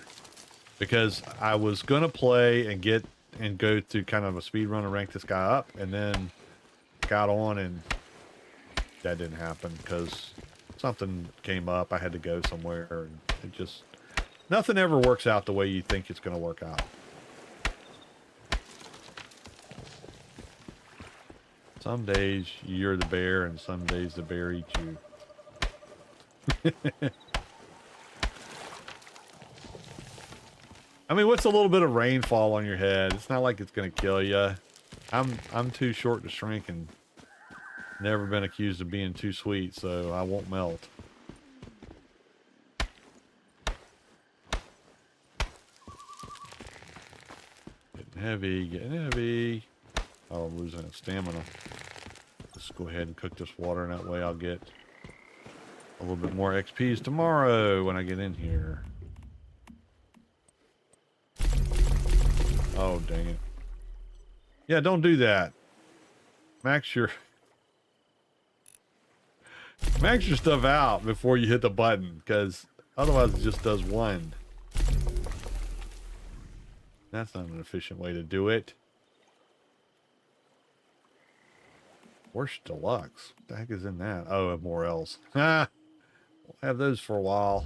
because I was gonna play and go through kind of a speed run and rank this guy up, and then got on, and that didn't happen because something came up. I had to go somewhere, and it just, nothing ever works out the way you think it's going to work out. Some days you're the bear, and some days the bear eats you. I mean, what's a little bit of rainfall on your head? It's not like it's going to kill you. I'm too short to shrink, and never been accused of being too sweet, so I won't melt. Getting heavy, getting heavy. Oh, I'm losing stamina. Let's go ahead and cook this water, and that way I'll get a little bit more XPs tomorrow when I get in here. Oh, dang it. Yeah, don't do that. Max your stuff out before you hit the button, because otherwise it just does one. That's not an efficient way to do it. Where's Deluxe? What the heck is in that? Oh, and more else. Ah, we'll have those for a while.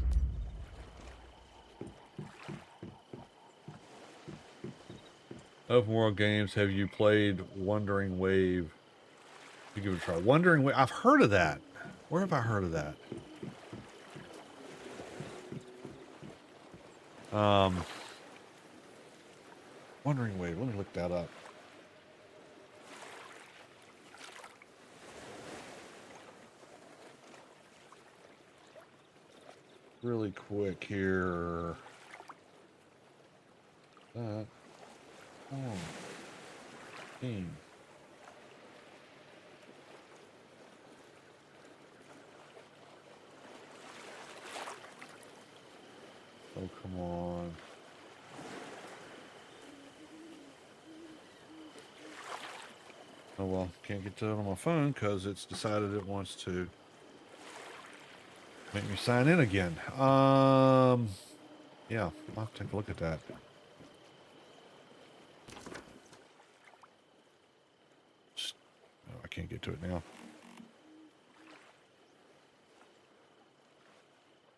Open world games, have you played Wandering Wave? You give it a try. Wandering Wave, I've heard of that. Where have I heard of that? Wandering Wave, let me look that up. Really quick here. Team. Oh, come on. Oh well, can't get to it on my phone because it's decided it wants to make me sign in again. Yeah, I'll have to take a look at that. Oh, I can't get to it now.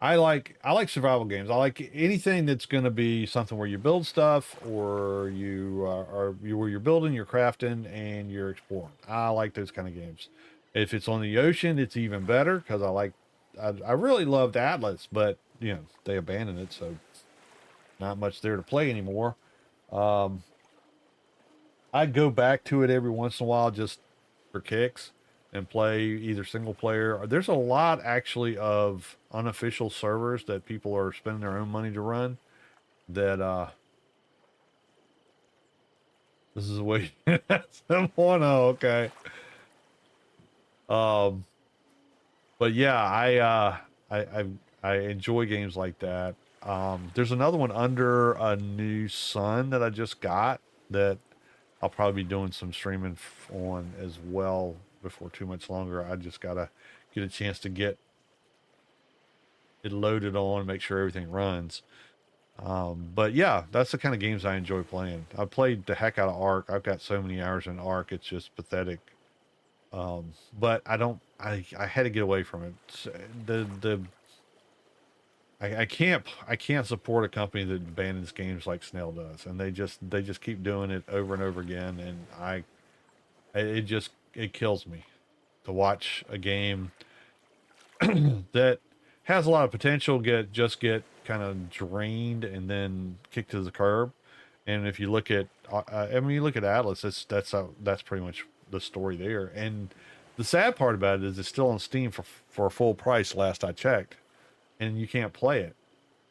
I like survival games. I like anything that's going to be something where you build stuff, or where you're building, you're crafting, and you're exploring. I like those kind of games. If it's on the ocean, it's even better because I really loved Atlas, but they abandoned it, so not much there to play anymore. Um, I go back to it every once in a while just for kicks and play either single player. There's a lot actually of unofficial servers that people are spending their own money to run. That this is a way. Someone, oh, okay. Um, but yeah, I enjoy games like that. There's another one under a new sun that I just got that I'll probably be doing some streaming on as well before too much longer. I just gotta get a chance to get it loaded on, make sure everything runs. But yeah, that's the kind of games I enjoy playing. I played the heck out of Ark. I've got so many hours in Ark, it's just pathetic. But I don't. I had to get away from it. I can't support a company that abandons games like Snail does, and they just keep doing it over and over again, and it kills me to watch a game that has a lot of potential get kind of drained and then kicked to the curb. And if you look at you look at Atlas, that's pretty much the story there. And the sad part about it is it's still on Steam for a full price last I checked, and you can't play it.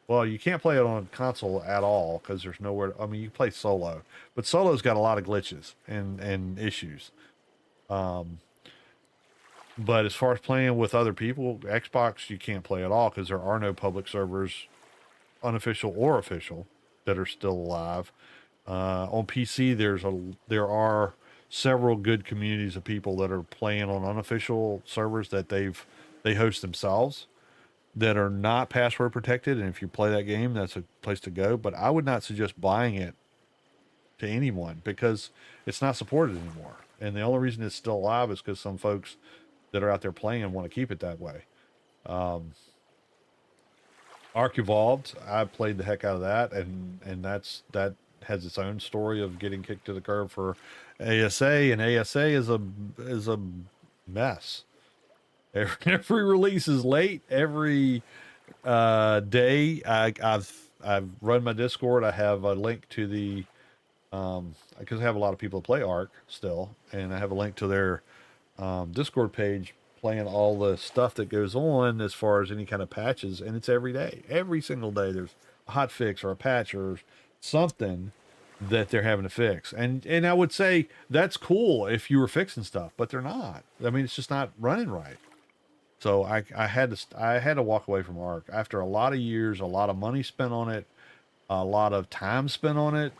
Well, you can't play it on console at all because there's nowhere. I mean, you play solo, but solo's got a lot of glitches and issues. Um, but as far as playing with other people, Xbox you can't play at all because there are no public servers, unofficial or official, that are still alive. On PC, there are several good communities of people that are playing on unofficial servers that they host themselves that are not password protected, and if you play that game, that's a place to go. But I would not suggest buying it to anyone because it's not supported anymore. And the only reason it's still alive is because some folks that are out there playing want to keep it that way. Ark Evolved, I played the heck out of that, and that has its own story of getting kicked to the curb for ASA, and ASA is a mess. Every release is late. Every day, I've run my Discord. I have a link to the because I have a lot of people that play Ark still, and I have a link to their Discord page playing all the stuff that goes on as far as any kind of patches, and it's every day, every single day. There's a hot fix or a patch or something that they're having to fix, and I would say that's cool if you were fixing stuff, but they're not. I mean, it's just not running right. So I had to walk away from Ark after a lot of years, a lot of money spent on it, a lot of time spent on it.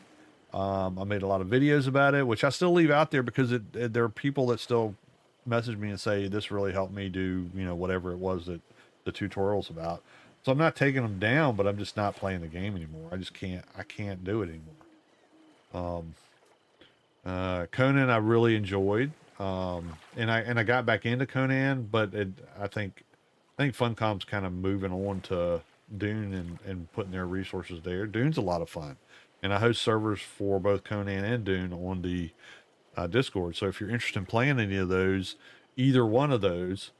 I made a lot of videos about it, which I still leave out there because there are people that still message me and say this really helped me do whatever it was that the tutorial's about. So I'm not taking them down, but I'm just not playing the game anymore. I can't do it anymore. Conan I really enjoyed, and I got back into Conan, but I think Funcom's kind of moving on to Dune and putting their resources there. Dune's a lot of fun, and I host servers for both Conan and Dune on the Discord. So if you're interested in playing any of those, either one of those,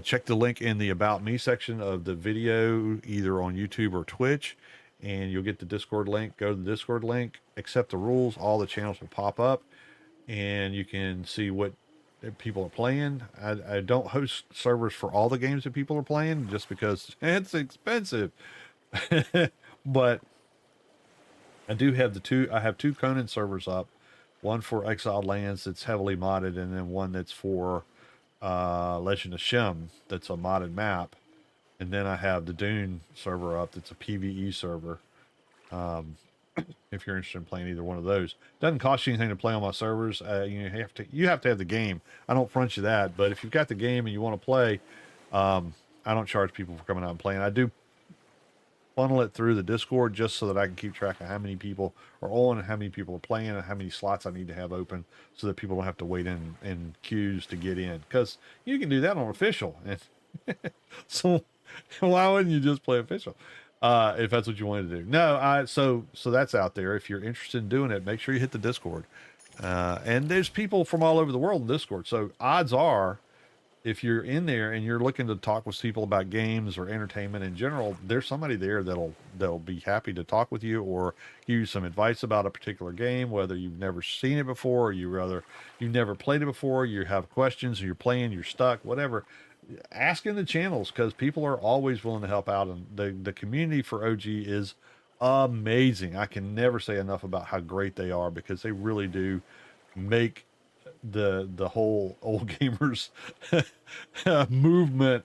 check the link in the About Me section of the video, either on YouTube or Twitch, and you'll get the Discord link. Go to the Discord link, accept the rules, all the channels will pop up, and you can see what people are playing. I don't host servers for all the games that people are playing just because it's expensive. But I have two Conan servers up, one for Exiled Lands that's heavily modded, and then one that's for Legend of Shem that's a modded map. And then I have the Dune server up that's a PvE server. if you're interested in playing either one of those. Doesn't cost you anything to play on my servers. You have to have the game. I don't front you that, but if you've got the game and you want to play, I don't charge people for coming out and playing. I do funnel it through the Discord just so that I can keep track of how many people are on and how many people are playing and how many slots I need to have open so that people don't have to wait in queues to get in. Because you can do that on official. And so why wouldn't you just play official? If that's what you wanted to do. No, so that's out there. If you're interested in doing it, make sure you hit the Discord. And there's people from all over the world in Discord. So odds are, if you're in there and you're looking to talk with people about games or entertainment in general, there's somebody there that'll be happy to talk with you or give you some advice about a particular game, whether you've never seen it before or you've never played it before, you have questions, or you're playing, you're stuck, whatever. Ask in the channels, because people are always willing to help out, and the community for OG is amazing. I can never say enough about how great they are, because they really do make the whole old gamers movement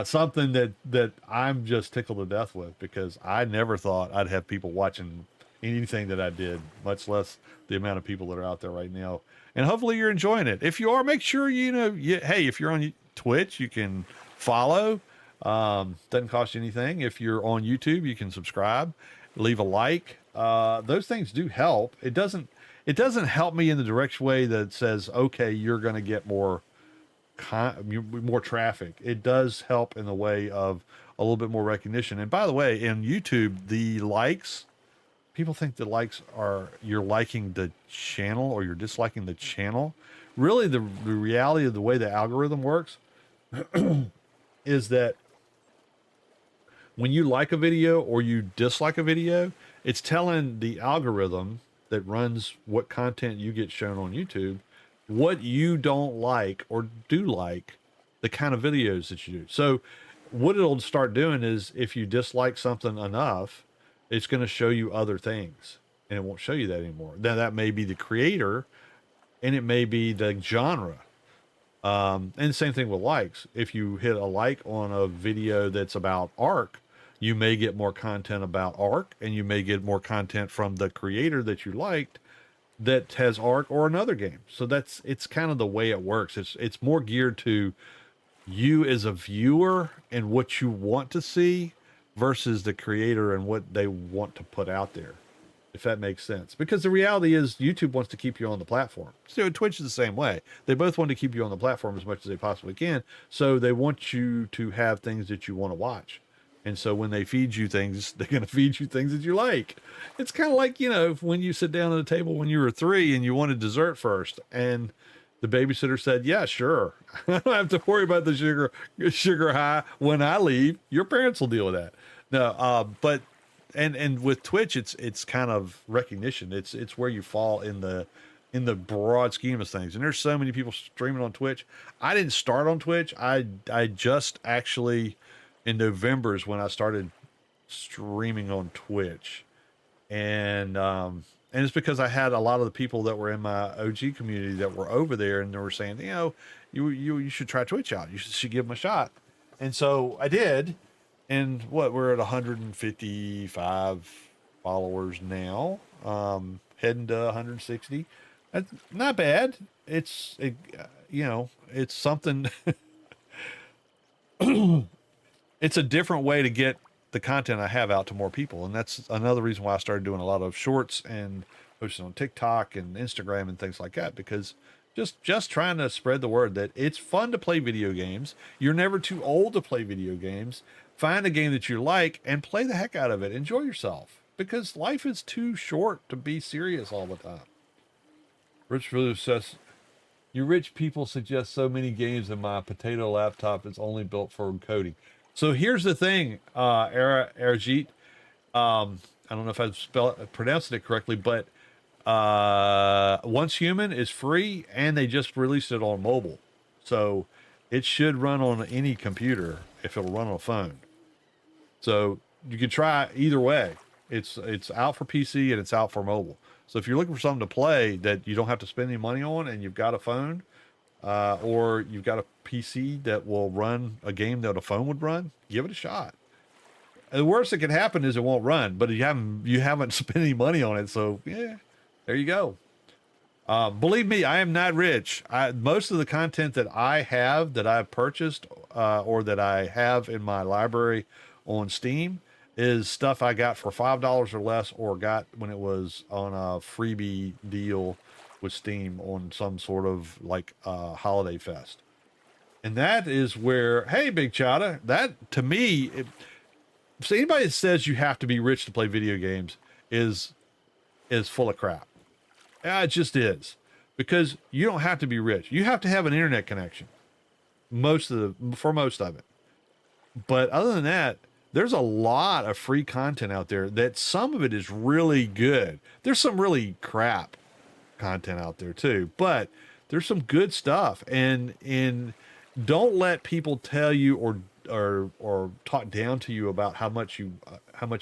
something that I'm just tickled to death with, because I never thought I'd have people watching anything that I did, much less the amount of people that are out there right now. And hopefully you're enjoying it. If you are, make sure hey, if you're on Twitch, you can follow. Doesn't cost you anything. If you're on YouTube, you can subscribe, leave a like. Those things do help. It doesn't help me in the direct way that says, okay, you're going to get more traffic. It does help in the way of a little bit more recognition. And by the way, in YouTube, the likes, people think the likes are you're liking the channel or you're disliking the channel. Really, the reality of the way the algorithm works is that when you like a video or you dislike a video, it's telling the algorithm that runs what content you get shown on YouTube what you don't like or do like, the kind of videos that you do. So what it'll start doing is, if you dislike something enough, it's going to show you other things, and it won't show you that anymore. Now, that may be the creator and it may be the genre. And same thing with likes. If you hit a like on a video that's about Ark, you may get more content about Ark, and you may get more content from the creator that you liked that has Ark or another game. So it's kind of the way it works. It's more geared to you as a viewer and what you want to see versus the creator and what they want to put out there, if that makes sense. Because the reality is YouTube wants to keep you on the platform. So Twitch is the same way. They both want to keep you on the platform as much as they possibly can. So they want you to have things that you want to watch. And so when they feed you things, they're going to feed you things that you like. It's kind of like, when you sit down at a table when you were 3 and you wanted dessert first, and the babysitter said, yeah, sure. I don't have to worry about the sugar high when I leave. Your parents will deal with that. No, but and with Twitch, it's kind of recognition. It's where you fall in the broad scheme of things. And there's so many people streaming on Twitch. I didn't start on Twitch. I just actually, in November is when I started streaming on Twitch. And it's because I had a lot of the people that were in my OG community that were over there, and they were saying, you should try Twitch out. You should give them a shot. And so I did. And we're at 155 followers now, heading to 160. That's not bad. It's something. It's a different way to get the content I have out to more people. And that's another reason why I started doing a lot of shorts and posting on TikTok and Instagram and things like that, because just trying to spread the word that it's fun to play video games. You're never too old to play video games. Find a game that you like and play the heck out of it. Enjoy yourself, because life is too short to be serious all the time. Rich Blue says, you rich people suggest so many games, and my potato laptop is only built for coding. So here's the thing, Arajit. I don't know if I've pronounced it correctly, but Once Human is free, and they just released it on mobile. So it should run on any computer if it'll run on a phone. So you can try either way. It's out for PC and it's out for mobile. So if you're looking for something to play that you don't have to spend any money on, and you've got a phone, or you've got a PC that will run a game that a phone would run, give it a shot. the worst that can happen is it won't run, but you haven't spent any money on it. So yeah, there you go. Believe me, I am not rich. Most of the content that I have, that I've purchased, or that I have in my library on Steam, is stuff I got for $5 or less, or got when it was on a freebie deal with Steam on some sort of like holiday fest. And that is where, hey, Big Chowder, that to me, so anybody that says you have to be rich to play video games is full of crap. Yeah, it just is, because you don't have to be rich. You have to have an internet connection for most of it. But other than that, there's a lot of free content out there that some of it is really good. There's some really crap content out there too, but there's some good stuff. And don't let people tell you or talk down to you about how much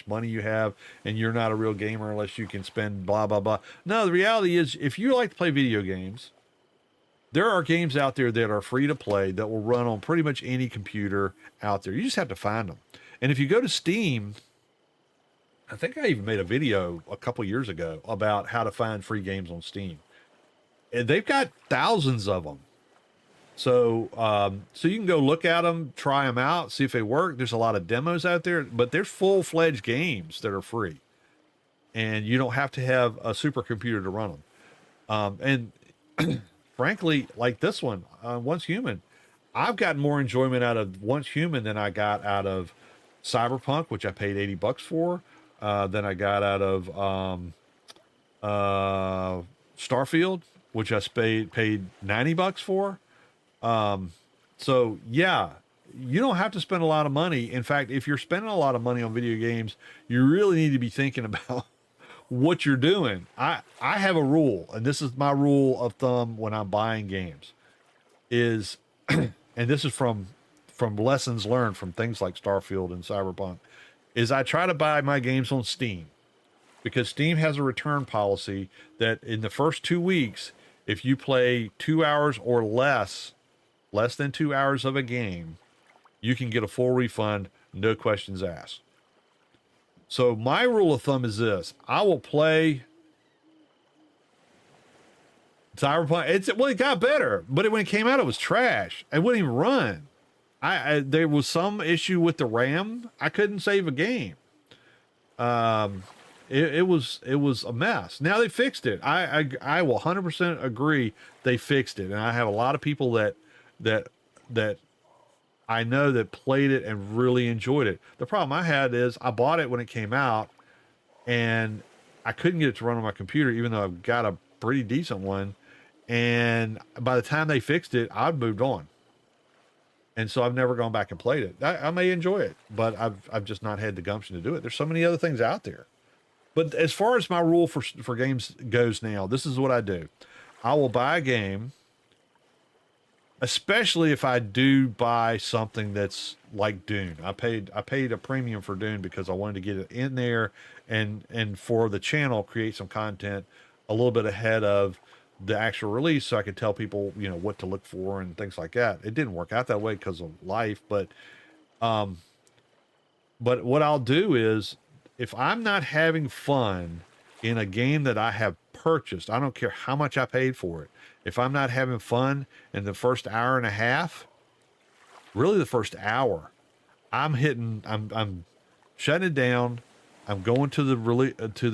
money you have and you're not a real gamer unless you can spend blah blah blah. No, the reality is, if you like to play video games, there are games out there that are free to play that will run on pretty much any computer out there. You just have to find them. And if you go to Steam, I think I even made a video a couple years ago about how to find free games on Steam, and they've got thousands of them. So, so you can go look at them, try them out, see if they work. There's a lot of demos out there, but there's full-fledged games that are free, and you don't have to have a supercomputer to run them. And frankly, like this one, Once Human, I've gotten more enjoyment out of Once Human than I got out of Cyberpunk, which I paid $80 for, than I got out of Starfield, which I paid $90 for. So yeah, you don't have to spend a lot of money. In fact, if you're spending a lot of money on video games, you really need to be thinking about what you're doing. I have a rule, and this is my rule of thumb when I'm buying games, is, and this is from lessons learned from things like Starfield and Cyberpunk, is I try to buy my games on Steam, because Steam has a return policy that in the first 2 weeks, if you play 2 hours or less than 2 hours of a game, you can get a full refund, no questions asked. So my rule of thumb is this: I will play Cyberpunk. It got better, but when it came out, it was trash. It wouldn't even run. There was some issue with the RAM. I couldn't save a game. It was a mess. Now they fixed it. I will 100% agree they fixed it, and I have a lot of people that I know that played it and really enjoyed it. The problem I had is I bought it when it came out, and I couldn't get it to run on my computer, even though I've got a pretty decent one. And by the time they fixed it, I'd moved on. And so I've never gone back and played it. I may enjoy it, but I've just not had the gumption to do it. There's so many other things out there. But as far as my rule for games goes now, this is what I do. I will buy a game, especially if I do buy something that's like Dune. I paid a premium for Dune because I wanted to get it in there and for the channel create some content a little bit ahead of the actual release, so I could tell people, what to look for and things like that. It didn't work out that way because of life, but what I'll do is, if I'm not having fun in a game that I have purchased, I don't care how much I paid for it. If I'm not having fun in the first hour and a half, really the first hour, I'm shutting it down. I'm going to the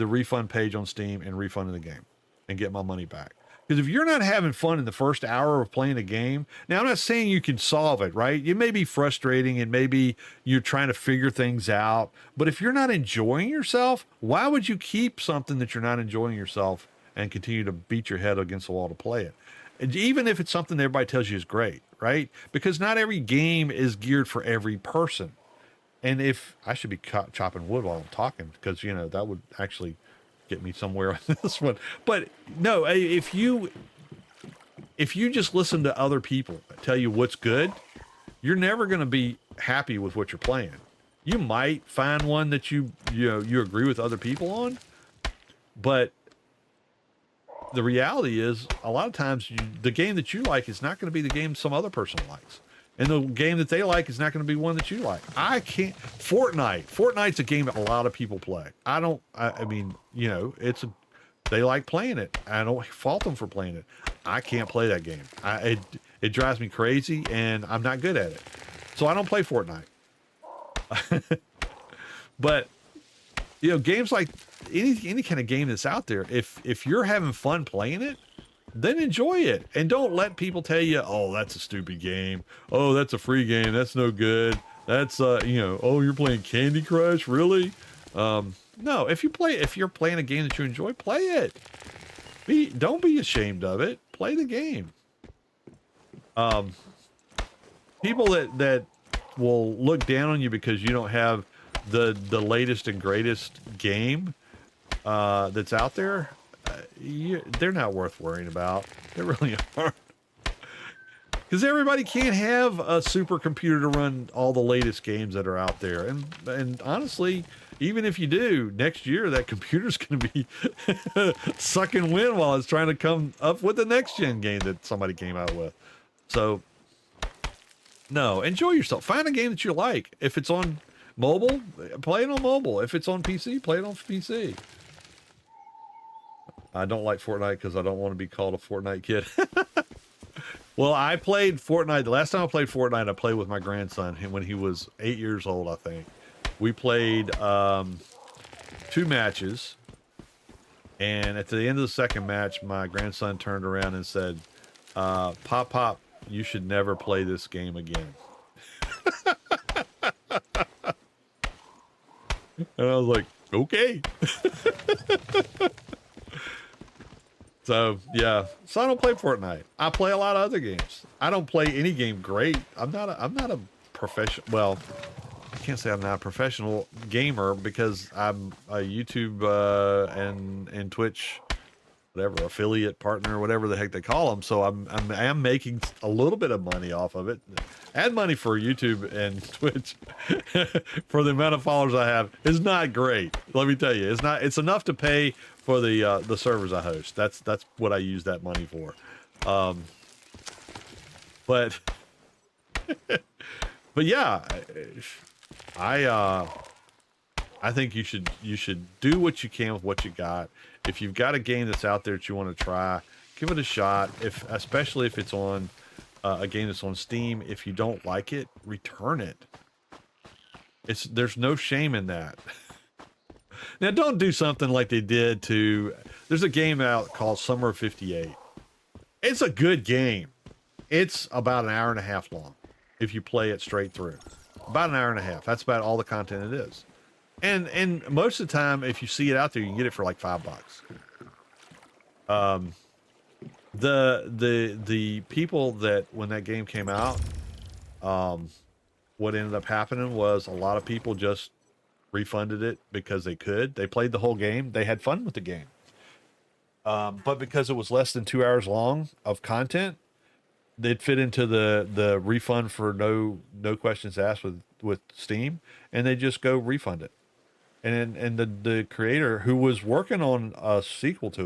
refund page on Steam and refunding the game and get my money back. Because if you're not having fun in the first hour of playing a game, now I'm not saying you can solve it, right? It may be frustrating and maybe you're trying to figure things out. But if you're not enjoying yourself, why would you keep something that you're not enjoying yourself and continue to beat your head against the wall to play it? And even if it's something that everybody tells you is great, right? Because not every game is geared for every person. And if I should be chopping wood while I'm talking, because, that would actually get me somewhere on this one. But no, if you just listen to other people tell you what's good, you're never going to be happy with what you're playing. You might find one that you agree with other people on, but the reality is a lot of times the game that you like is not going to be the game some other person likes. And the game that they like is not going to be one that you like. I can't. Fortnite's a game that a lot of people play. I mean, you know, they like playing it. I don't fault them for playing it. I can't play that game. It drives me crazy, and I'm not good at it. So I don't play Fortnite. But, you know, games like any kind of game that's out there, if you're having fun playing it, then enjoy it. And don't let people tell you, oh, that's a stupid game. Oh, that's a free game. That's no good. That's, you know, oh, you're playing Candy Crush? Really? No, if you're playing a game that you enjoy, play it. Don't be ashamed of it. Play the game. People that will look down on you because you don't have the latest and greatest game that's out there, they're not worth worrying about. They really aren't. Because everybody can't have a supercomputer to run all the latest games that are out there. And honestly, even if you do, next year that computer's going to be sucking wind while it's trying to come up with the next gen game that somebody came out with. So, no, enjoy yourself. Find a game that you like. If it's on mobile, play it on mobile. If it's on PC, play it on PC. I don't like Fortnite because I don't want to be called a Fortnite kid. Well, I played Fortnite. The last time I played Fortnite, I played with my grandson when he was 8 years old, I think. We played 2 matches. And at the end of the second match, my grandson turned around and said, Pop, you should never play this game again. And I was like, okay. So, yeah. So I don't play Fortnite. I play a lot of other games. I don't play any game great. I'm not a professional. Well, I can't say I'm not a professional gamer because I'm a YouTube and Twitch, whatever, affiliate partner, whatever the heck they call them. So I am making a little bit of money off of it. Ad money for YouTube and Twitch for the amount of followers I have is not great. Let me tell you, it's not. It's enough to pay for the servers I host. That's what I use that money for. But yeah, I think you should do what you can with what you got. If you've got a game that's out there that you want to try, give it a shot. Especially if it's on a game that's on Steam. If you don't like it, return it. There's no shame in that. Now, don't do something like they did to... There's a game out called Summer of '58. It's a good game. It's about an hour and a half long if you play it straight through. About an hour and a half. That's about all the content it is. And most of the time, if you see it out there, you can get it for like $5. The people that, when that game came out, what ended up happening was a lot of people just refunded it because they could. They played the whole game. They had fun with the game. But because it was less than 2 hours long of content, they'd fit into the refund for no questions asked with Steam, and they just go refund it. And the creator, who was working on a sequel to